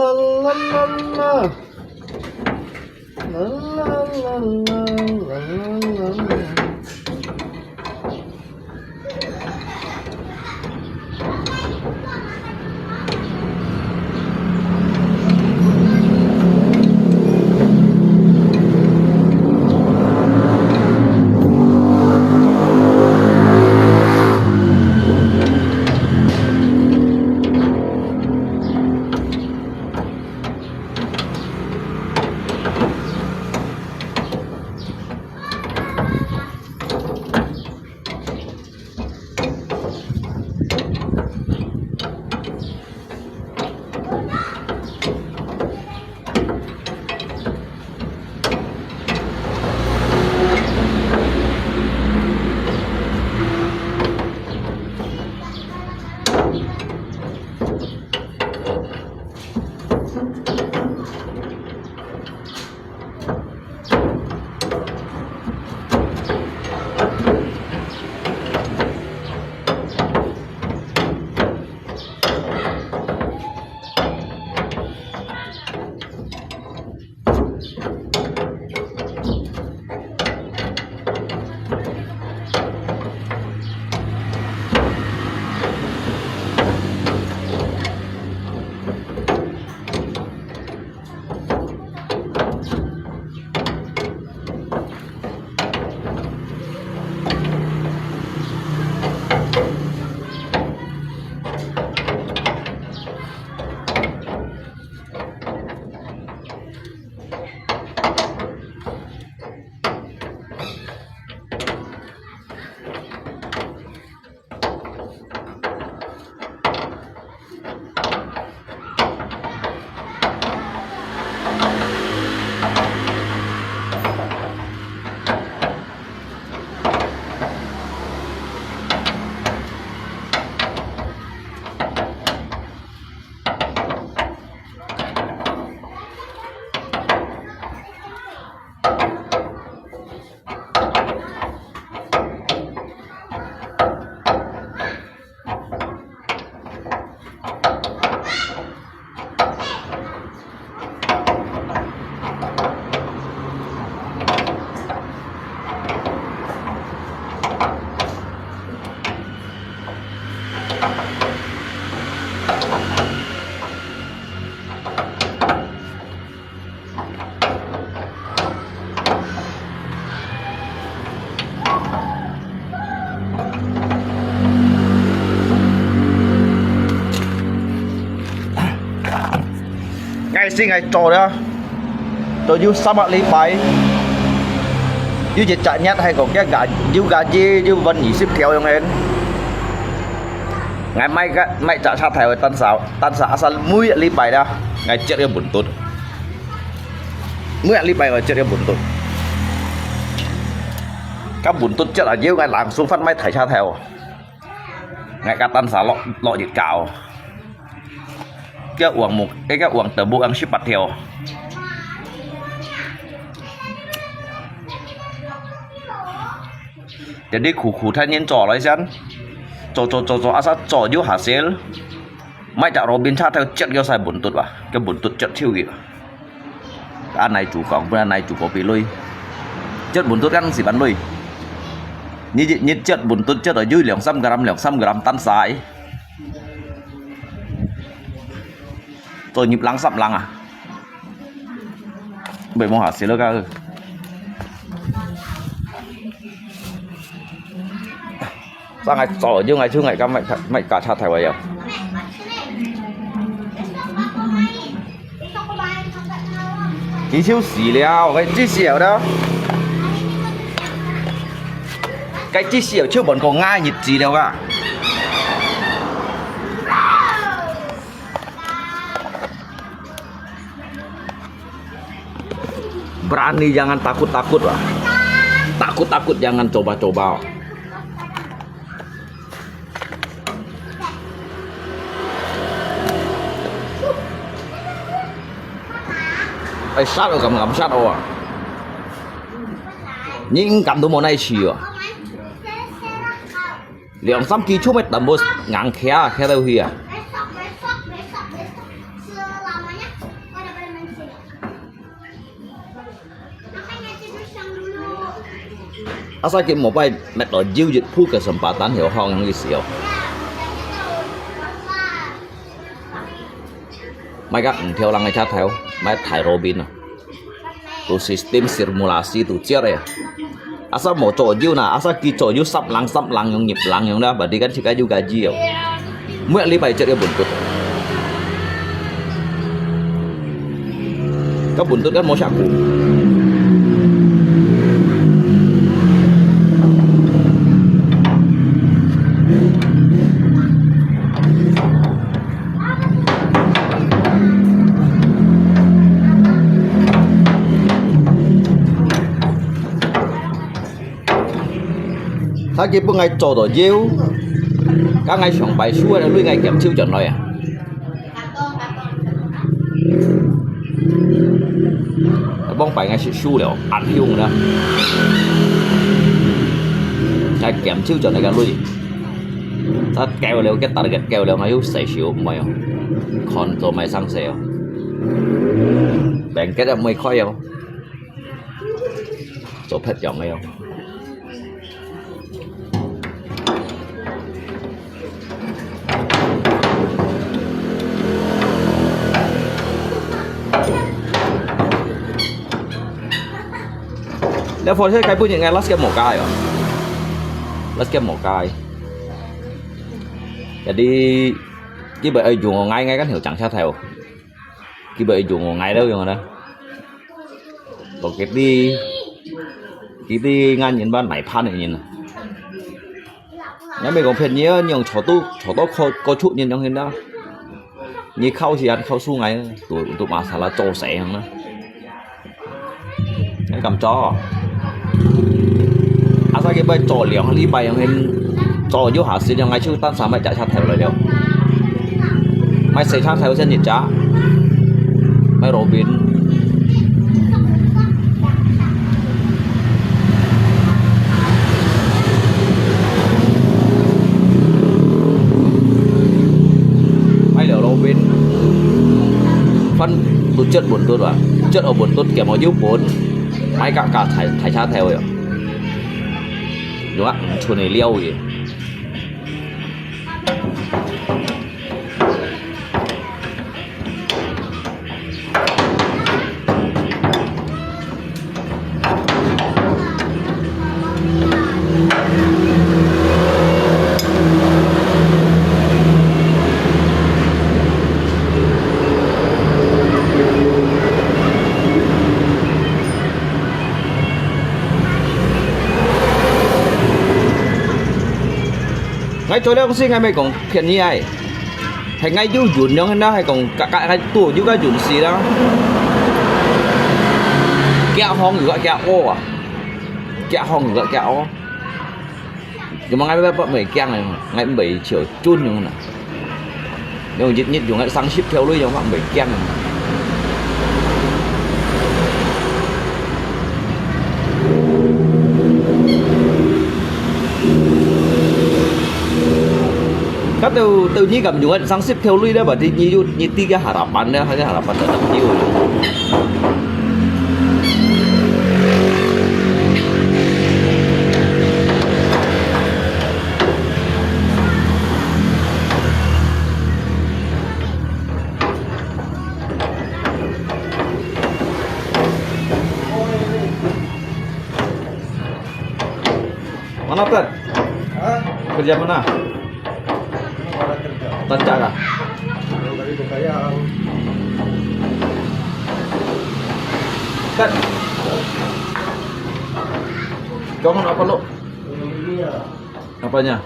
la la la. La la la la la la. ngày sinh ngày trò đó tôi yêu sao mà lý bài yêu dịch chạy nhất hay còn cái gà dê yêu vân nhị xếp kéo trong em ngày mai trả sát thầy tan xả sao mũi lý bài đó ngày chết em buồn tốt mũi lý bài mà chết em buồn tốt các buồn tốt chết là yêu ngày làng xuống phát máy thầy sát theo ngày cả tan xả lọ dịch cào cái uang một cái uang tờ bộ ăn ship bát theo jadi khu thanh niên trò lại xem trò asa trò yêu hạt sel mai trả Robin cha theo chất yêu sai bổn tụt à cái bổn tụt chất thiêu gì anh này chủ phòng anh này chủ có bị lui chất bổn tụt ăn gì bán lui như chất bổn tụt chất ở dưới 200 gram tan sải tôi nhịp lắng sậm lắng à bởi mong hạt sel đó cả sao ngày trò chứ ngày trước ngày các mày cả cha thầy vậy à tí siêu xỉ leo cái chi xỉu đó cái chi xỉu chưa bọn còn ngay nhịp gì đâu cả berani jangan takut lah takut jangan coba ai sát rồi cầm sát rồi à nhưng cầm tôi món này chỉ à liệu xăm kí chút mấy tầm bớt ngang khe đâu hi à asal kita mau baik metode jiu phu kesempatan hiểu hong yang isiu mereka theo lang ngày cha theo mai thải Robin à tu sistem simulasi tu cer ya asal mau coba jiu na asal kita coba jiu sap lang yang nyip lang yang dah berarti kan jika jiu gaji ya muat lipai cer ya buntut các buntut kan mau syakuถ้าเก็บไงโจทย์เยี่ยวก็ไงส่งไปช่วยแล้วลุยไงเก็บชิวจนเลยอ่ะบ้องไปไงชิวเดี๋ยวอัดยุ่งนะไงเก็บชิวจนในการลุยถ้าแก้วเร็วแกตัดแก้วเร็วไงยุ่งใส่ชิวไม่เอาคอนตัวไม่สร้างเซลแบ่งแกจะไม่ค่อยเอาตัวเพชรยังไม่เอาแล้วพอใช้ใครพูดยังไงลัสเกมหมอกายเหรอลัสเกมหมอกาย jadi cái bệ dùng ngay ngay cái hiệu chẳng sao theo cái bệ dùng ngay đâu rồi đó còn cái đi ngang nhìn ban này phan này nhìn nếu mình còn phèn nhớ nhưng chó to có chút nhìn trong hình đó như khâu thì ăn khâu su ngay tụi mà sao là trâu sẻ không đó cái cầm chó sao cái bay trò liều lý bay không hình trò vô hạ xin ngay chứ tan sáng mày chạy sát theo rồi đều mày sẽ sát theo trên nhiệt trả mày Robin mày liều Robin phân tụt chất buồn tốt à chất ở buồn tốt kèm vào giúp bốn mày cả thải sát theo rồi đúng không? Chuột này liêu gì chỗ đó xin ngay mấy còn phiền như ai hay ngay chú dùn nhau nó hay còn cả cái tuổi chú cái dùn xì đó kẹo hong gọi kẹo ô à kẹo hong gọi kẹo ô nhưng mà ngay bây giờ kẹo này ngay bị chiều chun như thế này nhưng mà nhất dùng ngay sang ship theo lưới trong bạn bị kẹo này kan từ nyi cầm juga sang sip theo lui đó berarti nyi tiga harapan dah hanya harapan tetap nyi mana Ted? Kerja mana? Baca kah? Kan? Kamu apa lo? Apanya?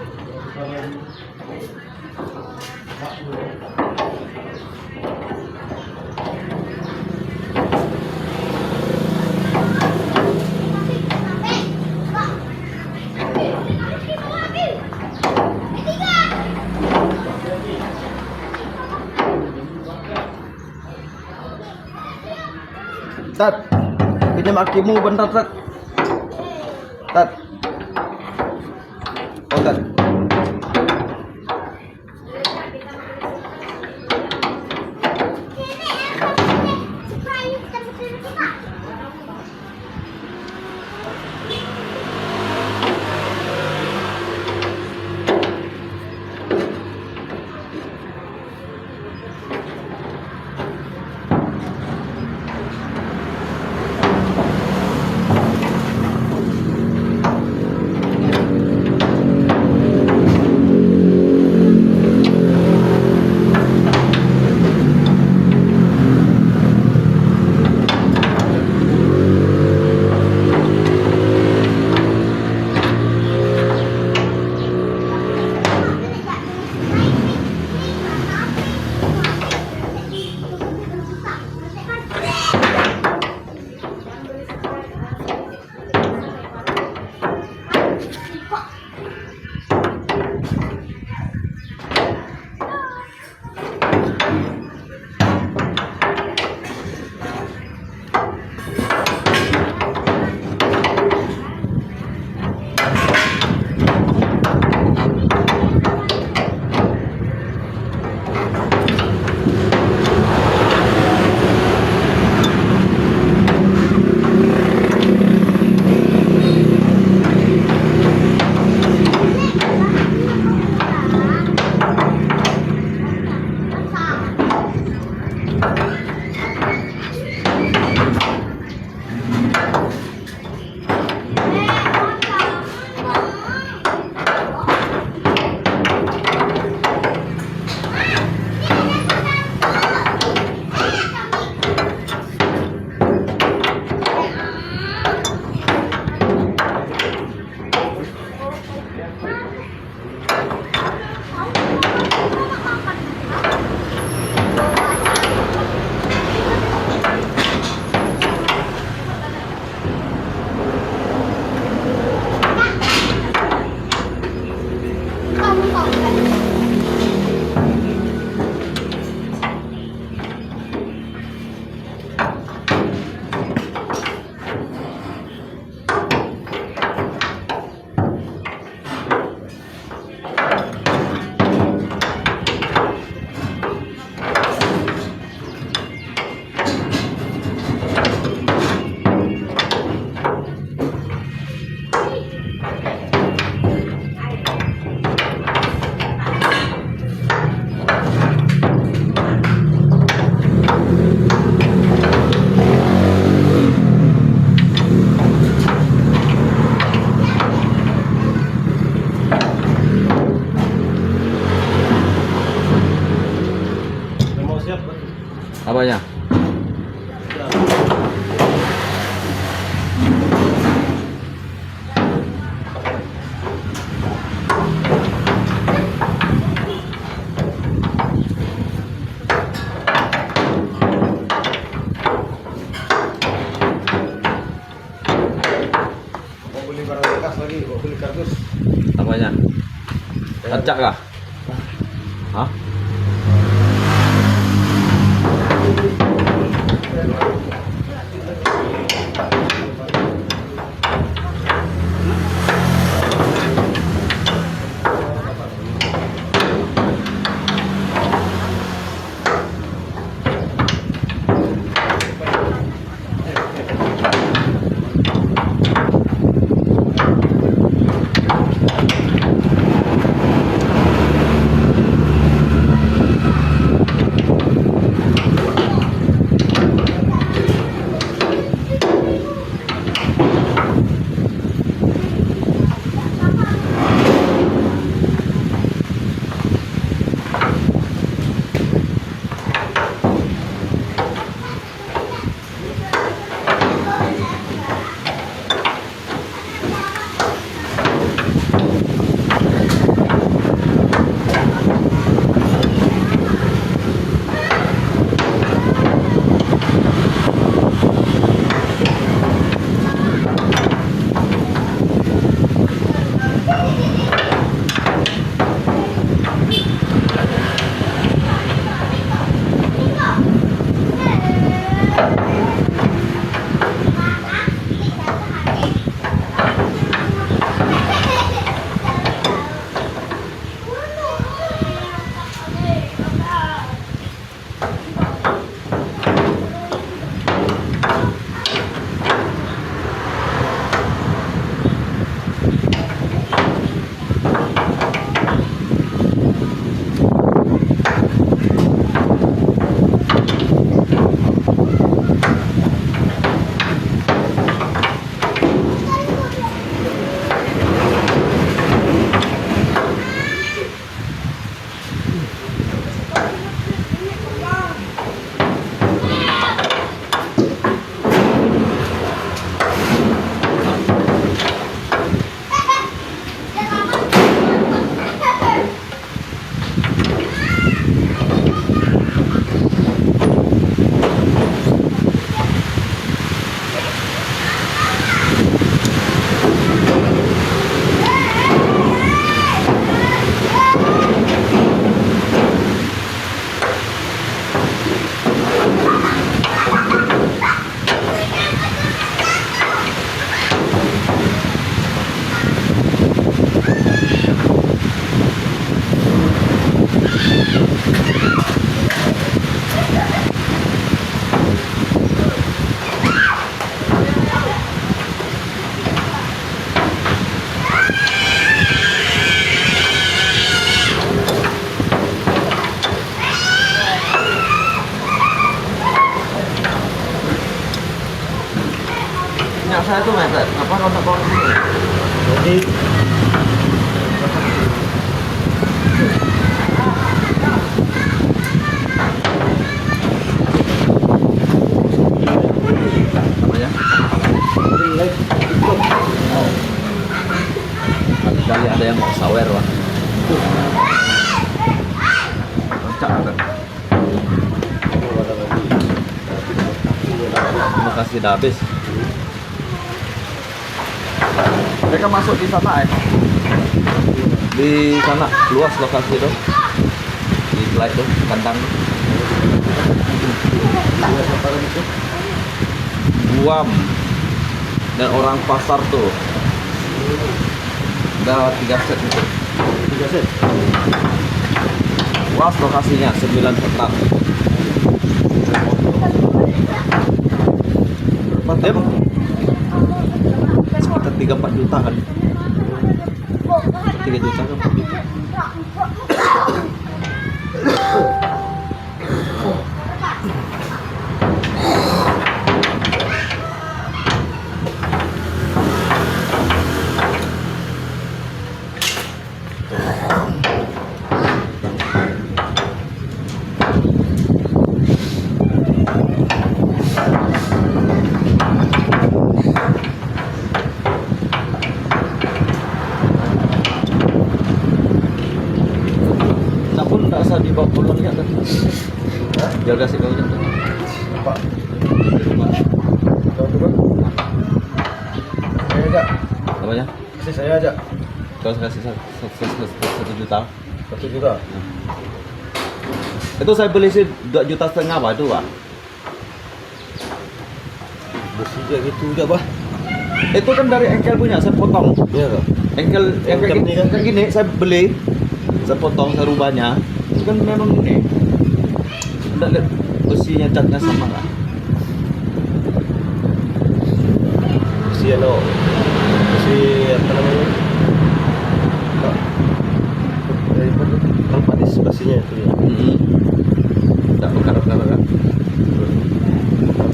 Tat, pinjam akimu bentar Tat. Tat. Oh Tat. Apanya? Kocak kah? Hah? Minyak saya tuh meter, apa kontak ini? Jadi Namanya? Kali-kali ada yang mau sawer wah. Kocak kan? Terima kasih dah habis. Mereka masuk di sana di sana luas lokasi itu di slide tuh kandang Guam dan orang pasar tuh udah 3 set itu 3 set. luas lokasinya 9 hektar berapa tem? Sekitar 3-4 juta kan 3 juta kan 4 juta Sabun tak usah dibawa pulang ya kan? Biar kasih kau jatuh. Apa? Tahu tuh, Bang? Saya ajak. Namanya? Istri saya ajak. Kau kasih 1 juta. 1 juta. Itu saya beli sih 2,5 juta Pak itu Pak. Besi kayak gitu juga, Bah. Itu kan dari engkel punya saya potong. Iya, Kak. Engkel yang kayak Engkel gini, ini kan? kayak gini saya beli, saya potong, saya rubahnya. Itu kan memang ini. Anda lihat besinya catnya sama nggak? Besi besi apa namanya? Kalpadis besinya itu ya. Tidak berkarat-karat kan?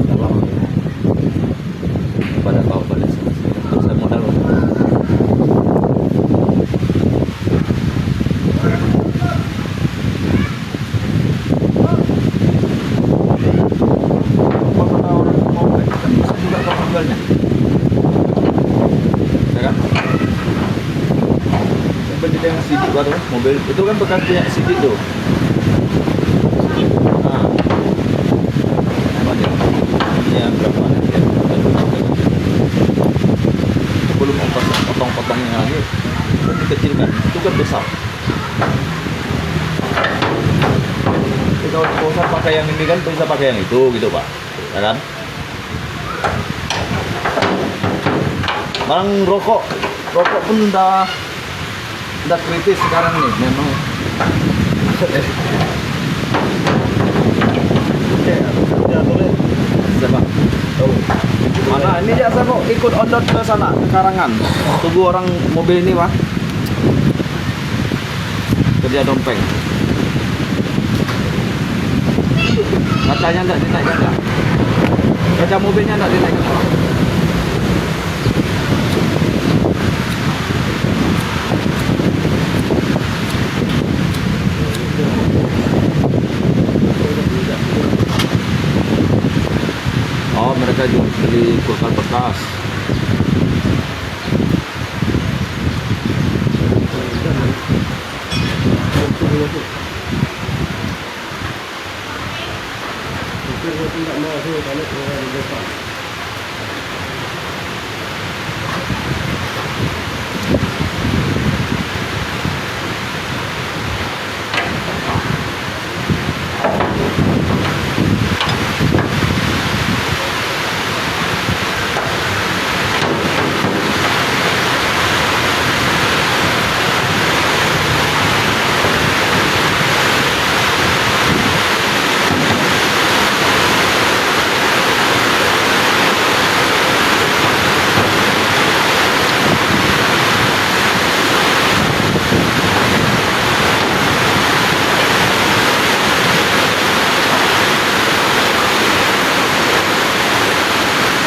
Dalam. Pada tahu pada saya modal. Apa orang mau beli kan bisa juga kau jualnya, ya kan? Seperti yang Sidik baru mobil itu kan bekas punya Sidik tuh. Nah, apa dia? Ini yang berapa? Belum potong-potongnya lagi, kan dikecilkan, itu kan besar. Jadi kalau usah pakai yang ini kan bisa pakai yang itu gitu Pak, ya kan? Barang rokok pun udah kritis sekarang nih memang. Ya, boleh. Siapa? Tahu. Mana ini ya saya mau ikut ondot ke sana ke Karangan. Tunggu orang mobil ini Pak. Kerja dompeng. Kacanya enggak dinaikkan enggak? Kaca mobilnya enggak dinaikkan Pak. Oh, mereka juga beli kulkas bekas.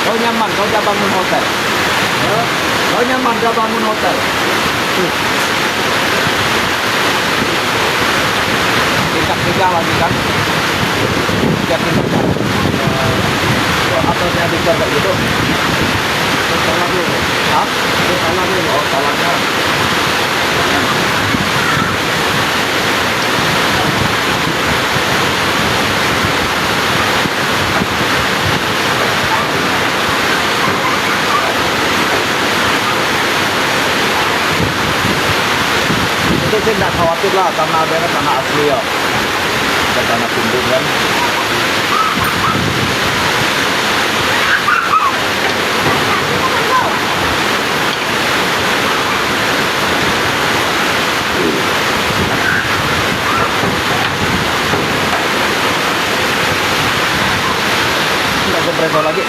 Kau nyaman, kau udah bangun hotel. Kau nyaman, udah bangun hotel. Tingkat 3 lagi kan? Tingkat 3 kan? Atasnya bisa kayak gitu. Salah dulu. Hah? Salah dulu. Oh, salahnya. Itu sih tidak khawatir lah karena ada tanah asli ya, ada tanah tunduk kan. Tidak kompresor lagi,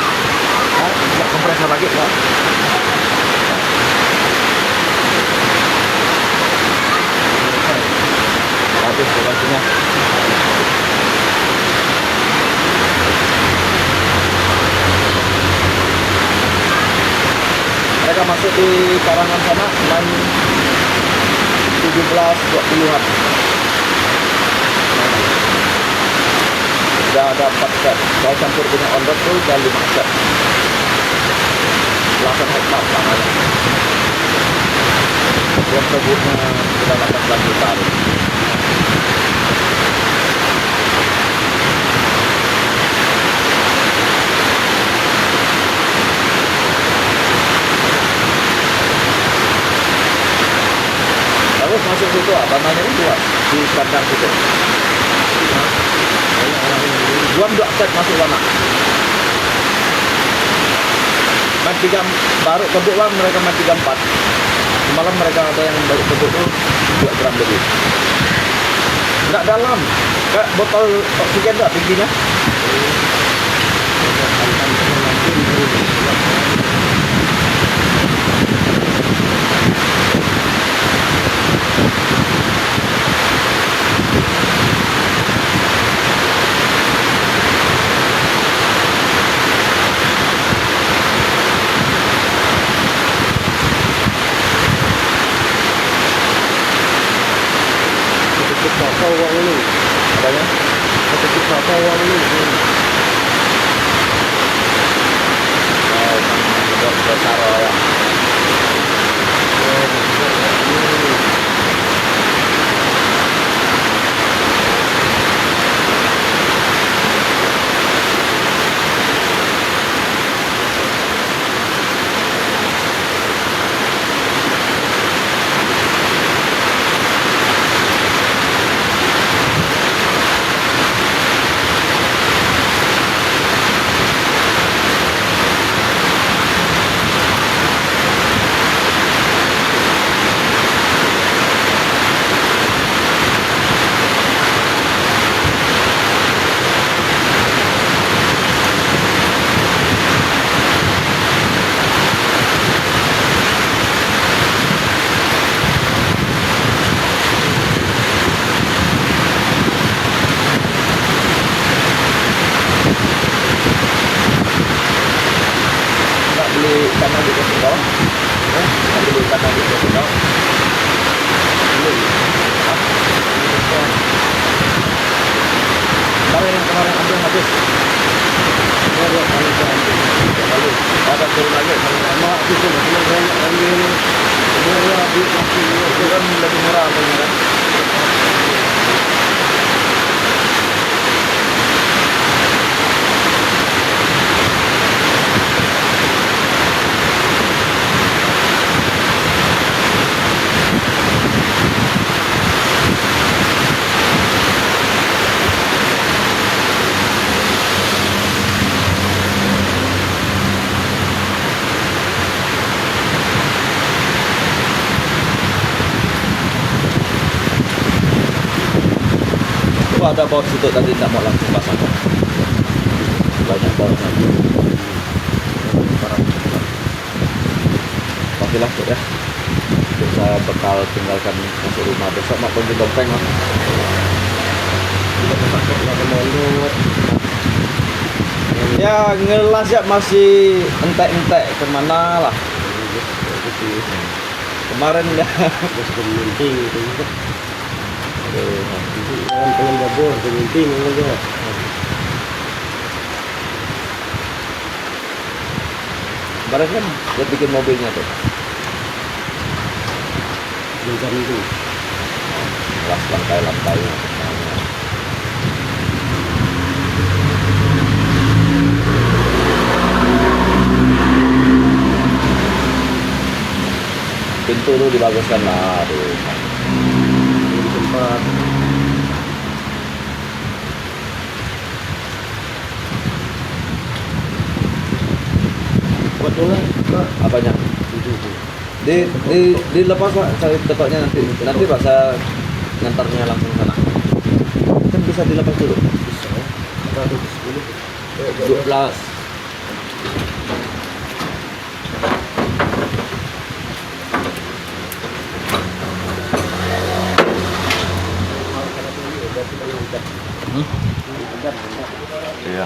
tidak kompresor lagi ya. Habis bekasnya. Mereka masuk di Karangan sana jam 17.20-an. Sudah ada 4 set. Kalau campur dengan ondot tuh udah 5 set. 8 hektar tanahnya. Yang kebunnya sudah 18 juta. itu tanahnya itu di kandang itu. Gua nggak set masuk sana. Main 3 baru kebuk bang, mereka main 34. Semalam mereka ada yang baru kebuk tuh 2 gram lebih. Nggak dalam, kayak botol oksigen nggak tingginya. Apanya? Buat saro ya. Beli tanah di Kosino, beli tanah di Kosino. Kemarin ambil habis. Lalu ada turun lagi. Sama itu ambil. Itu kan lebih murah ambilnya kan. Ada bawah situ tadi tak mau langsung pasang. Banyak bawahnya. Pastilah tuh ya. Bisa bekal tinggalkan masuk rumah besok mak pergi dompeng lah. Ya ngelas ya masih entek-entek kemana lah. Kemarin ya. Pengen gabur, penginting aja. Kemarin kan dia bikin mobilnya tuh. Jam itu. Kelas lantai-lantai. Pintu tuh dibaguskan lah, aduh. Di tempat. Apanya? Dilepas pak, saya tepatnya nanti pak saya ngantarnya langsung sana. Kan bisa dilepas dulu. Bisa. 12. Iya.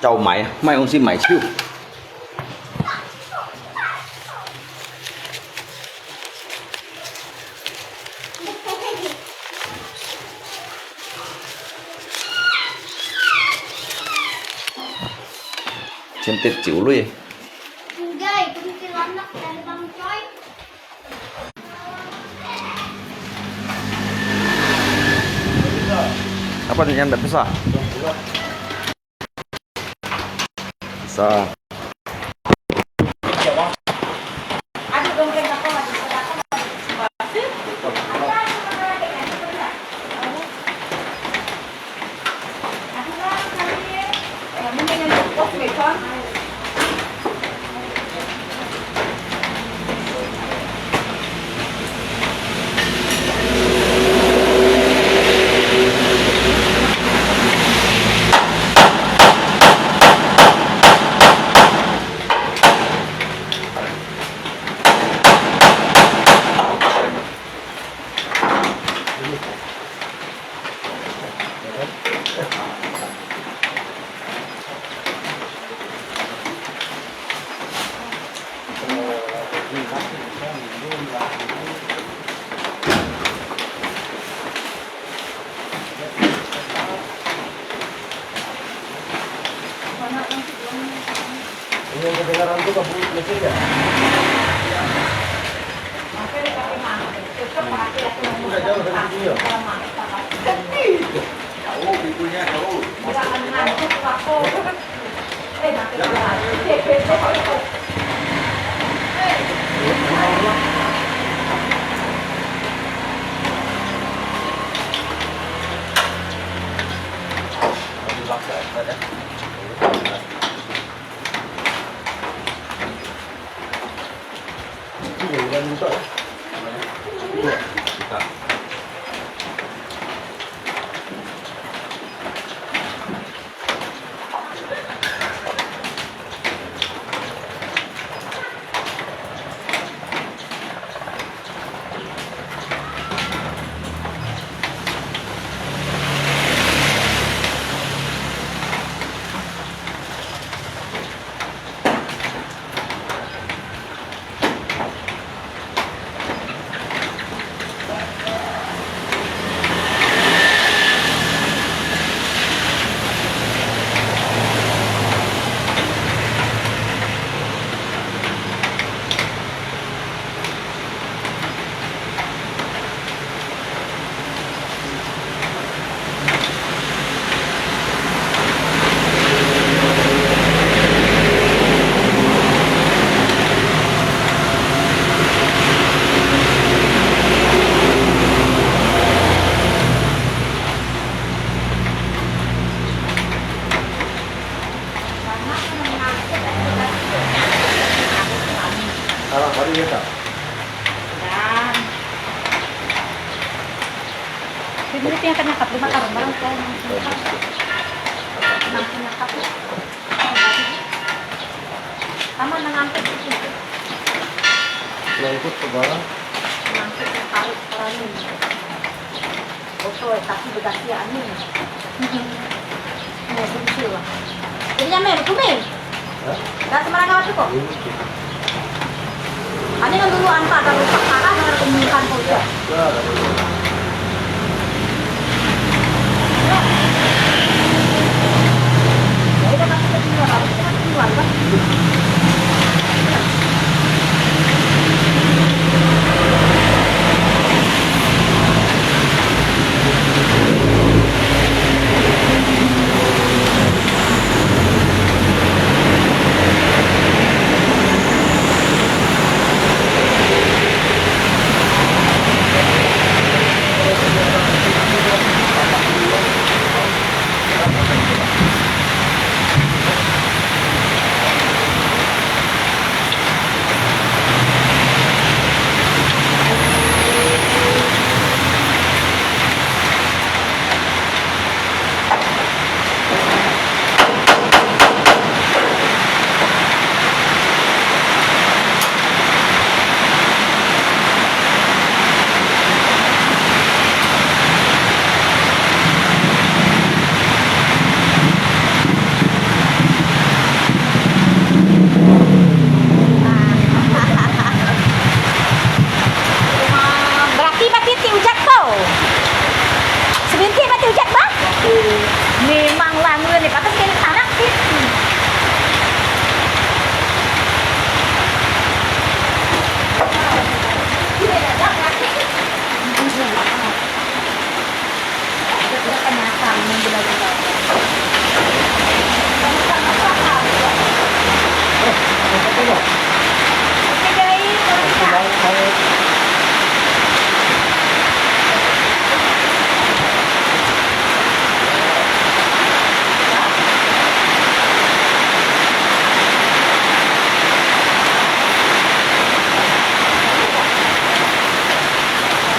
Chào mày, mày ông xin mày chịu. Trên tiệt chịu lui. Bang Coy. Apa nih yang tidak bisa? Bisa. Ada dompet aku lagi sedekah. Ini yang kedengaran tuh kabur mesin ya? Udah jauh dari sini ya? Jauh, pintunya jauh. Salah kali ya tak? Dan jadi itu yang kena lima tahun barang saya langsung nyakap sama nangangkut itu Langkut ke barang. nangangkut yang taruh orang ini oke tapi bekasi angin mau kunci lah jadi nyampe tuh men nggak semarang apa tuh kok ani kan dulu anpa ada rusak parah dengan kemudian saja ya udah pasti keluar harus keluar kan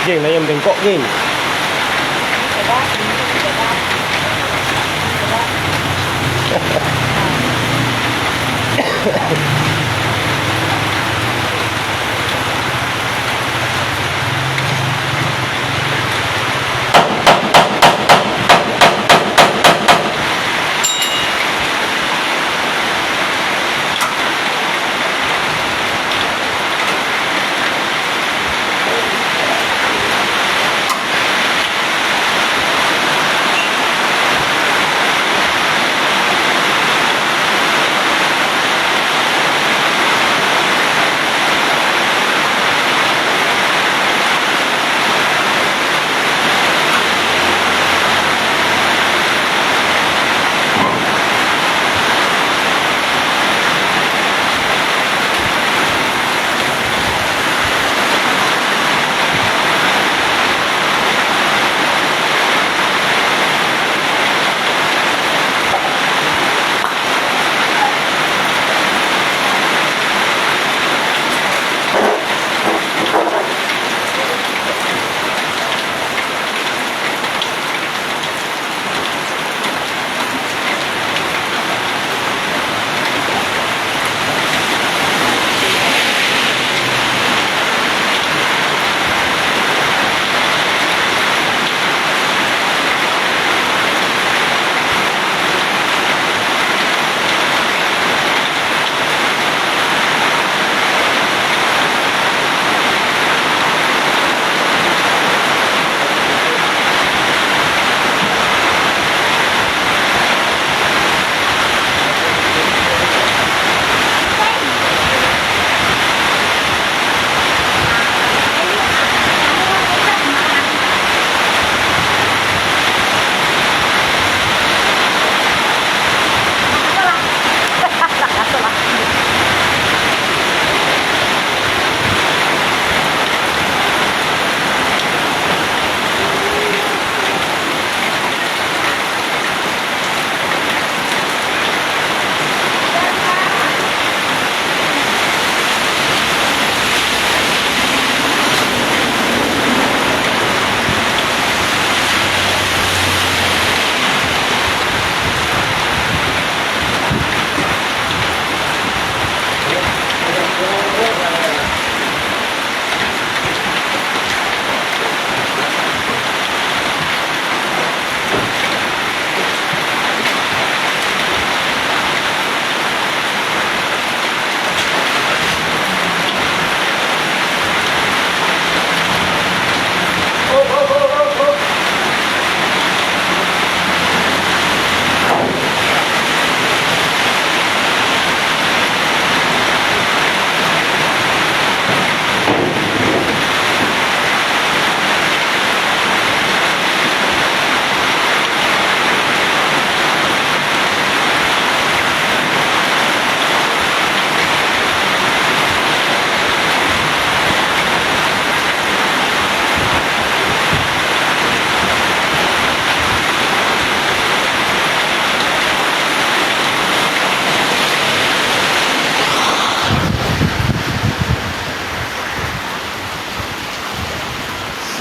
Geng na yung bengkok geng.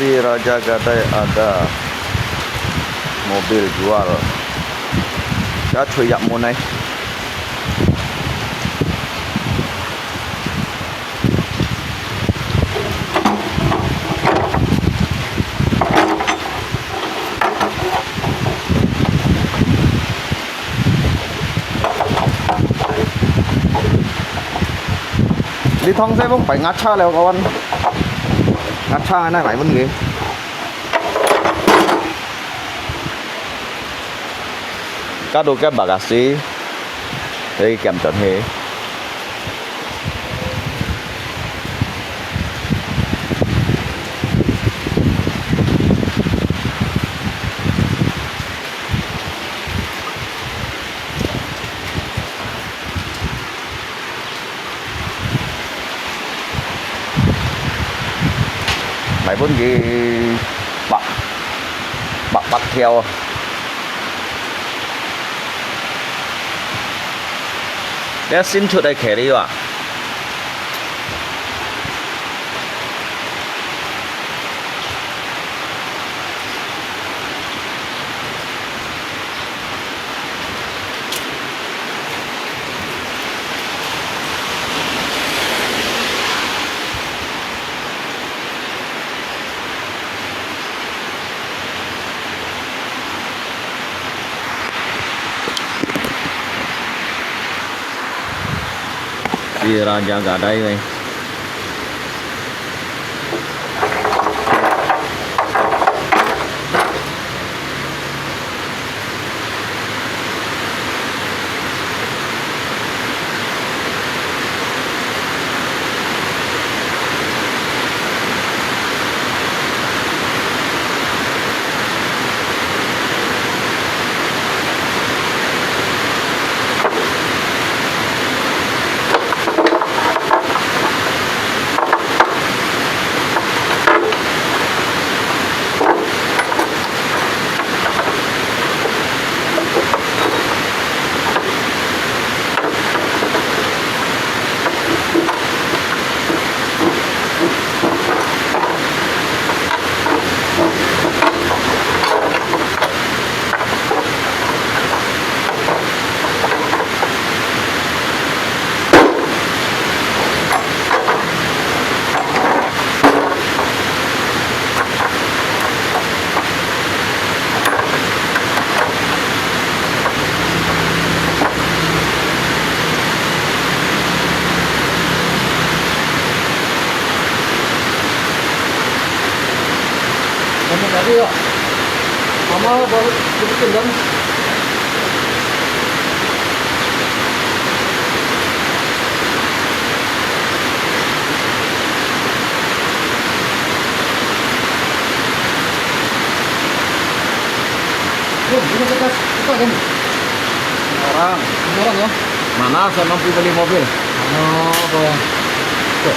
Si Raja Gadai ada mobil jual. Đã thuê dặm mùa này. Đi thông xe không phải ngắt cha leo kawan. Ngắt cha này phải vấn đề. Kado cái bagasi để kèm trận hệ. Mày vấn đề bắt theo. Để xin chuột đây khẽ đi ạ. Si Raja Gadai nih. Kamu tadi ya, mama baru bikin kan? Ini kita kan? Orang. Orang ya? Mana saya mampu beli mobil? Oh, bang. Tuh.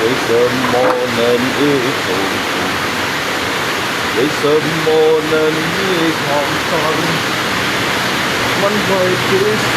为什么能一同住？为什么能一同唱？满怀痴心。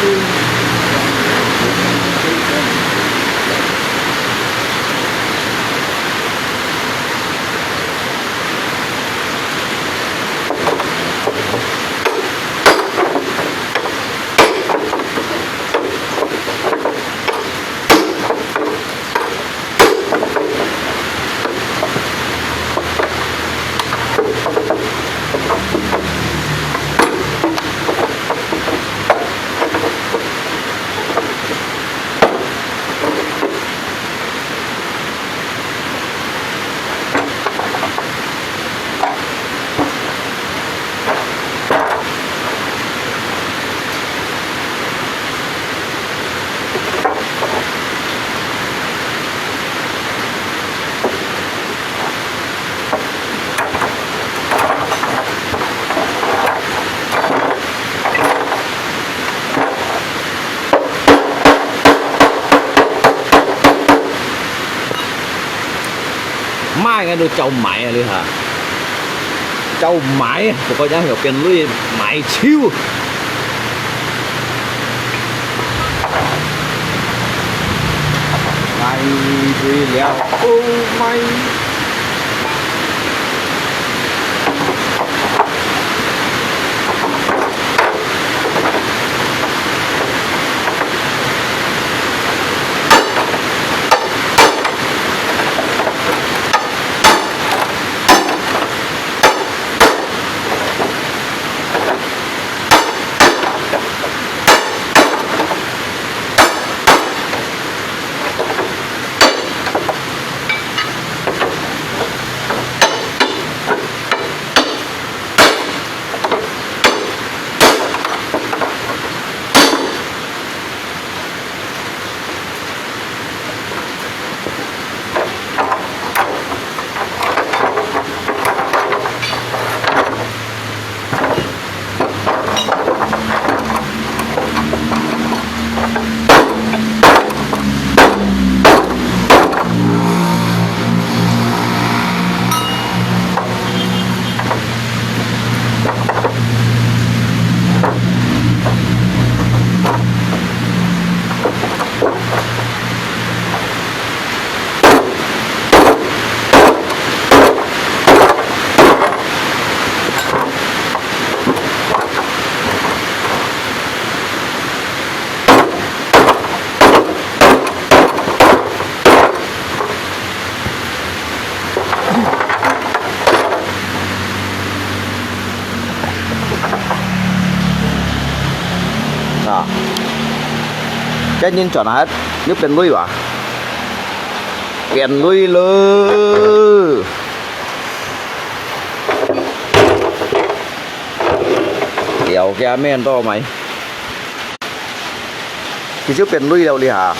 Mai nghe được trâu mãi rồi hả? Trâu mãi, tôi có giá hiểu tiền lui mãi chiêu. Mày đi leo ô mày. Đó. Cái nhìn cho nó hết giúp bên lui vào biển lui lơ kiểu kia men to mày thì giúp biển lui đâu đi hả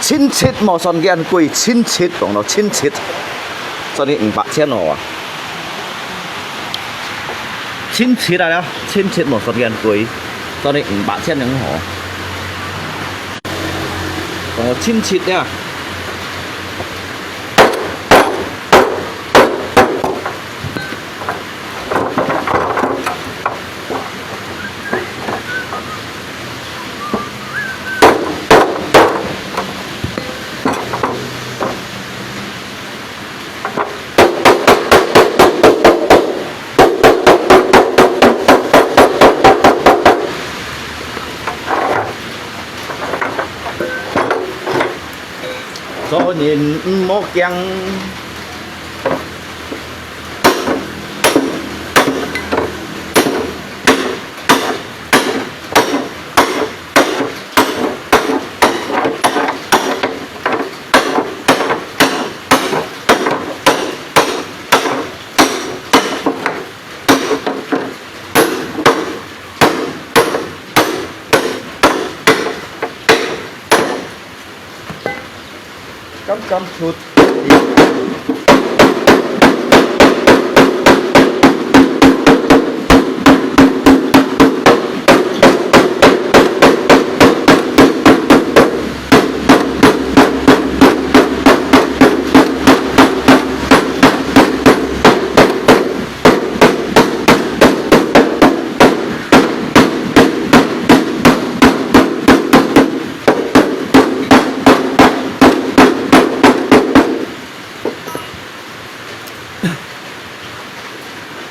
chín chít màu son kia ăn quỳ chín chítของnó chín chítตอนนี้100,000หรอชิ้นชิดอะไรนะชิ้นชิดหมดสเกียนกุยตอนนี้100,000ยังหรอของชิ้นชิดเนี่ยsố nhìn một chăng cắm chuột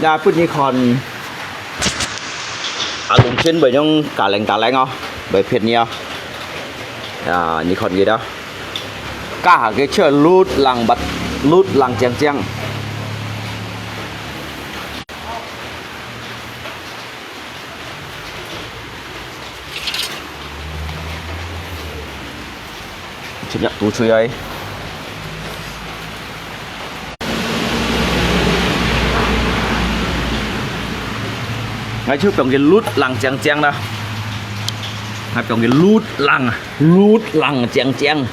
là phút như còn lùng trên bởi trong cả lạnh không bởi phiệt nhiều như còn gì đó cả cái chợ lút làng bật lút làng cheng cheng chấp nhận túi chui ấy ngay trước trong cái lút lằng cheng cheng đó ngay trong cái lút lằng cheng cheng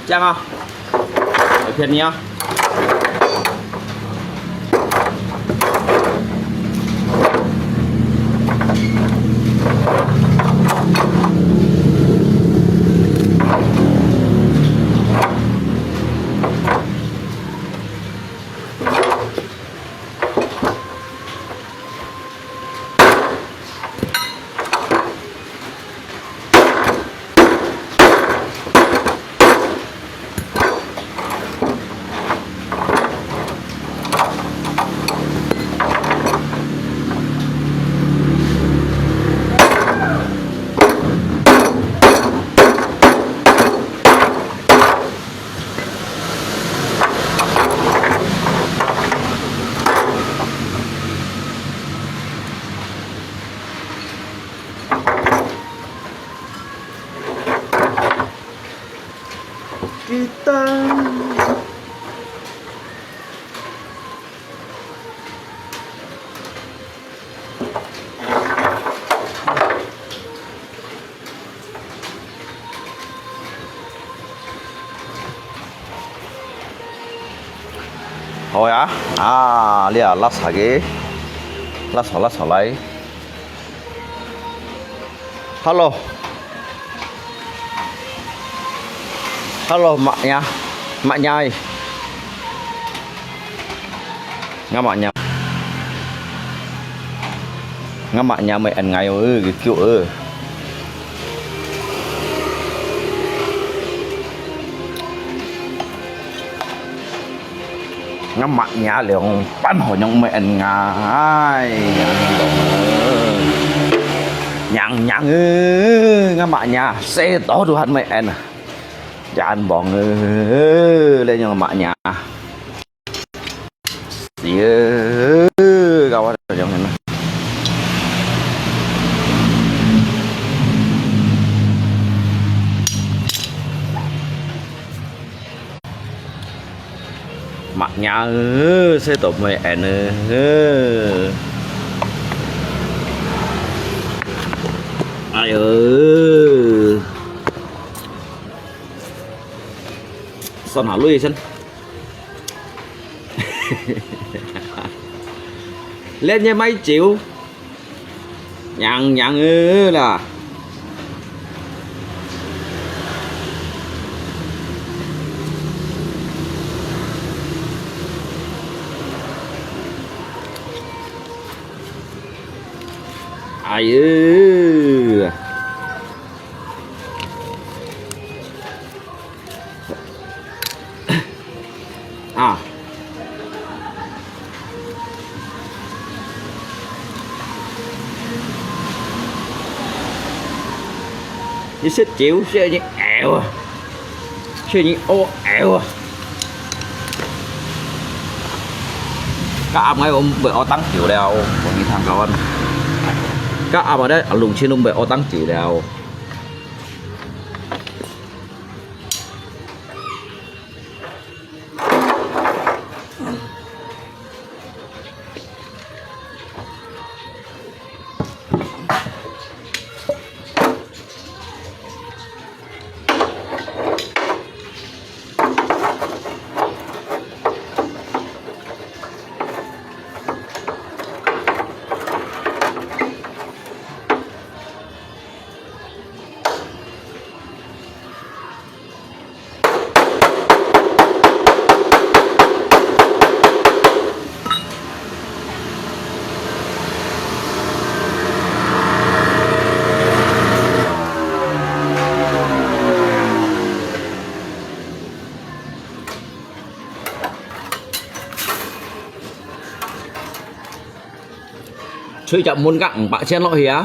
Trang không? Để phiền nhá. Kita thôi lia lát sage lát lại hello hello mak nhai ngắm mak nhà mày ăn ngày ơi cái kiểu ơi ngắm mặt nhà liền bắn hồi nhông mẹ ăn ngày Nhằng ngamaknya seto Tuhan main. Jangan bong lên yang ngamaknya. Iya kawan jangan. Maknya seto main. Ayo. Son hả lui xin. Lên như mấy triệu. Nhận là. Ayo. À. Như xích chịu xe như ẹo à. Xe như ô ẹo à. Các ông ấy ông bị ô tăng chịu đeo. Còn như thằng con. Các ông ở đây ở lùng trên ông bị ô tăng chịu đeo. Suy chậm muốn gặng bạn chen lọ hía.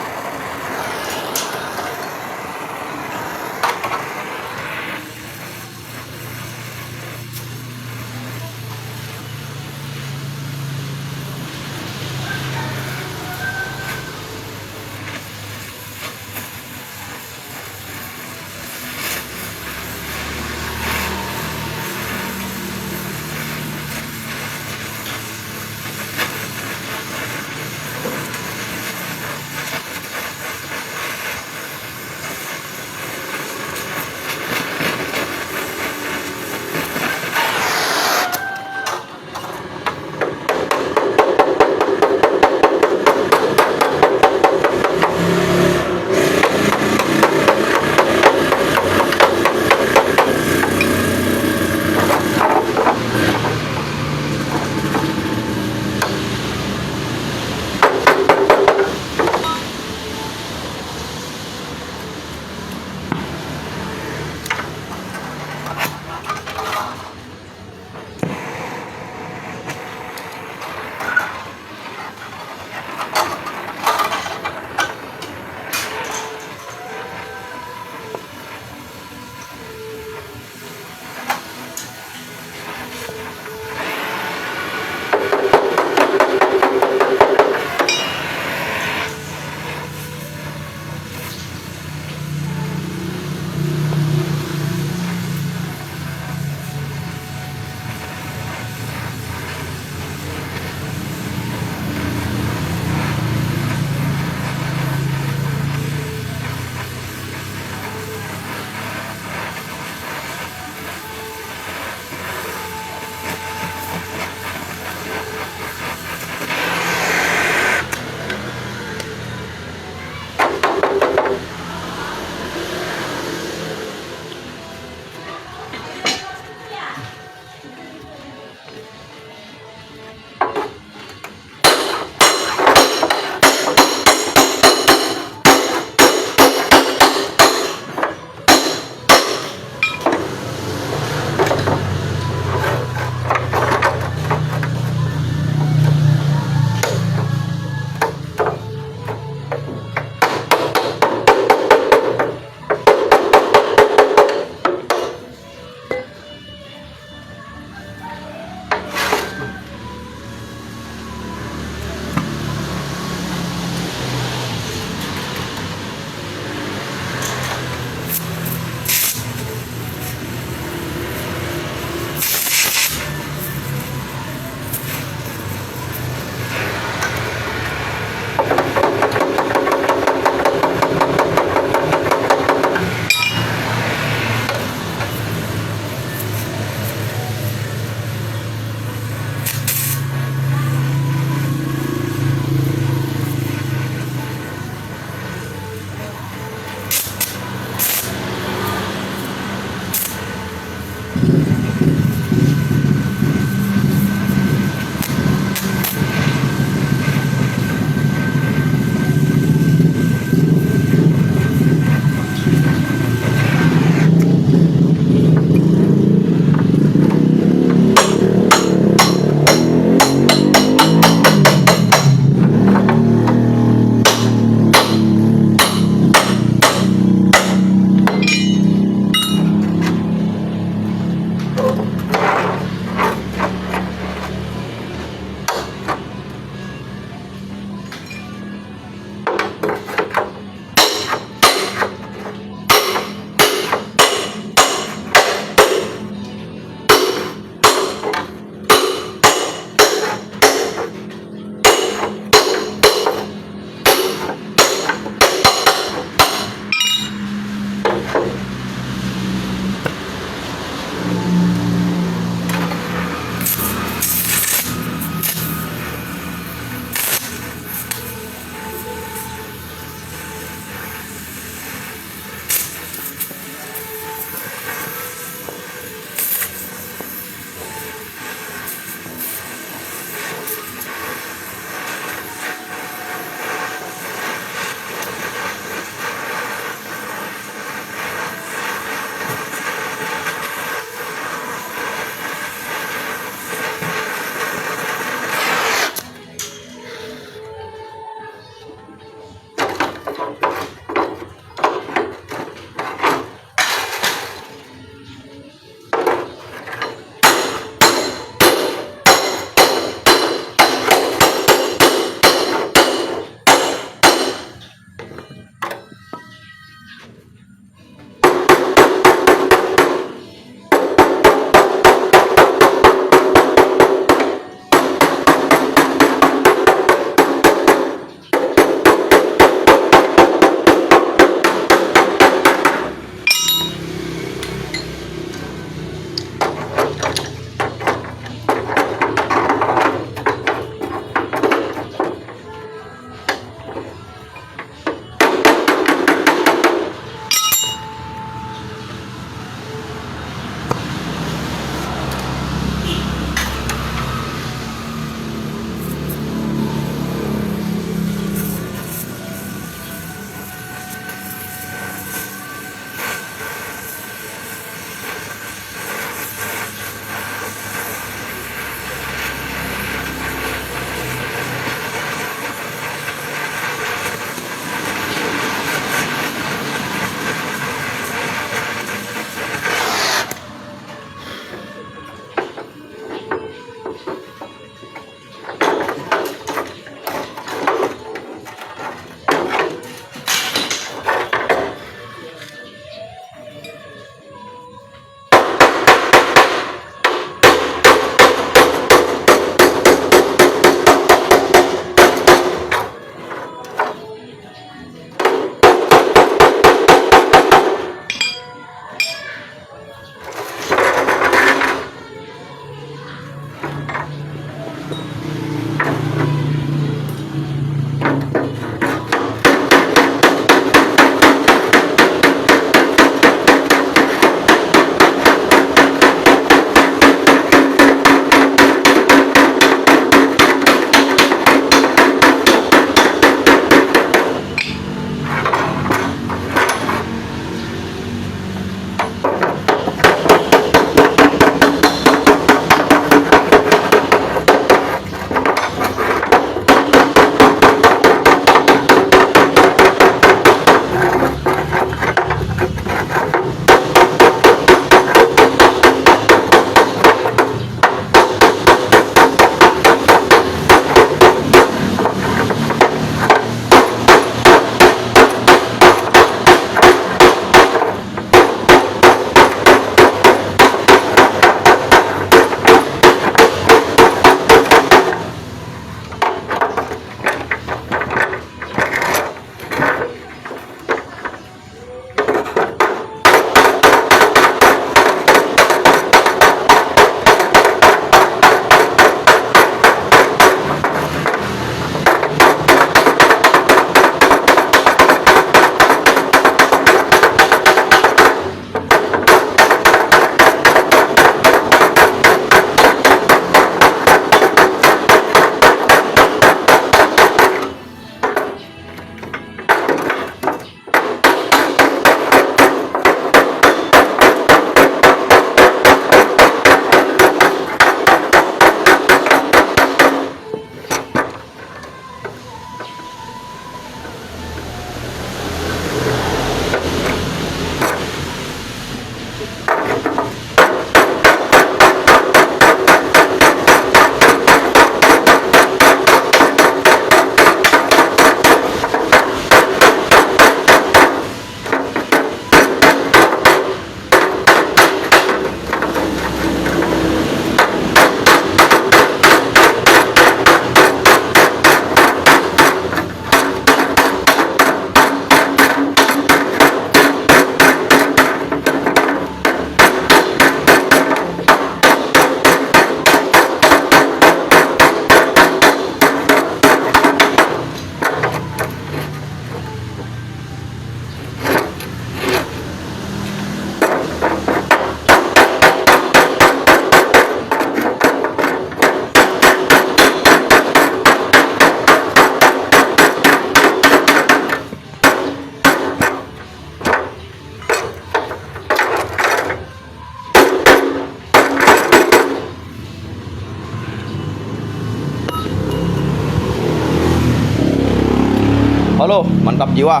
Halo, mantap jiwa.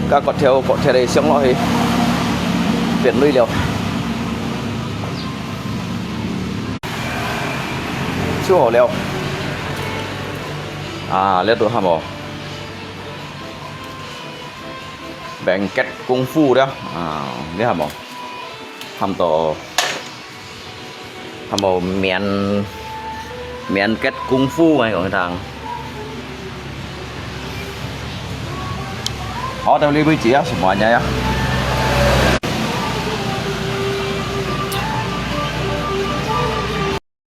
Các con theo đây xong rồi viện nuôi liều. Chưa hổ liều. À, liệt đồ hàm bò. Bèn kết công phu đó. À, liệt hàm bò. Hàm bò miền kết công phu này của thằng. Họ đâu đi với chị á, semuanya ya.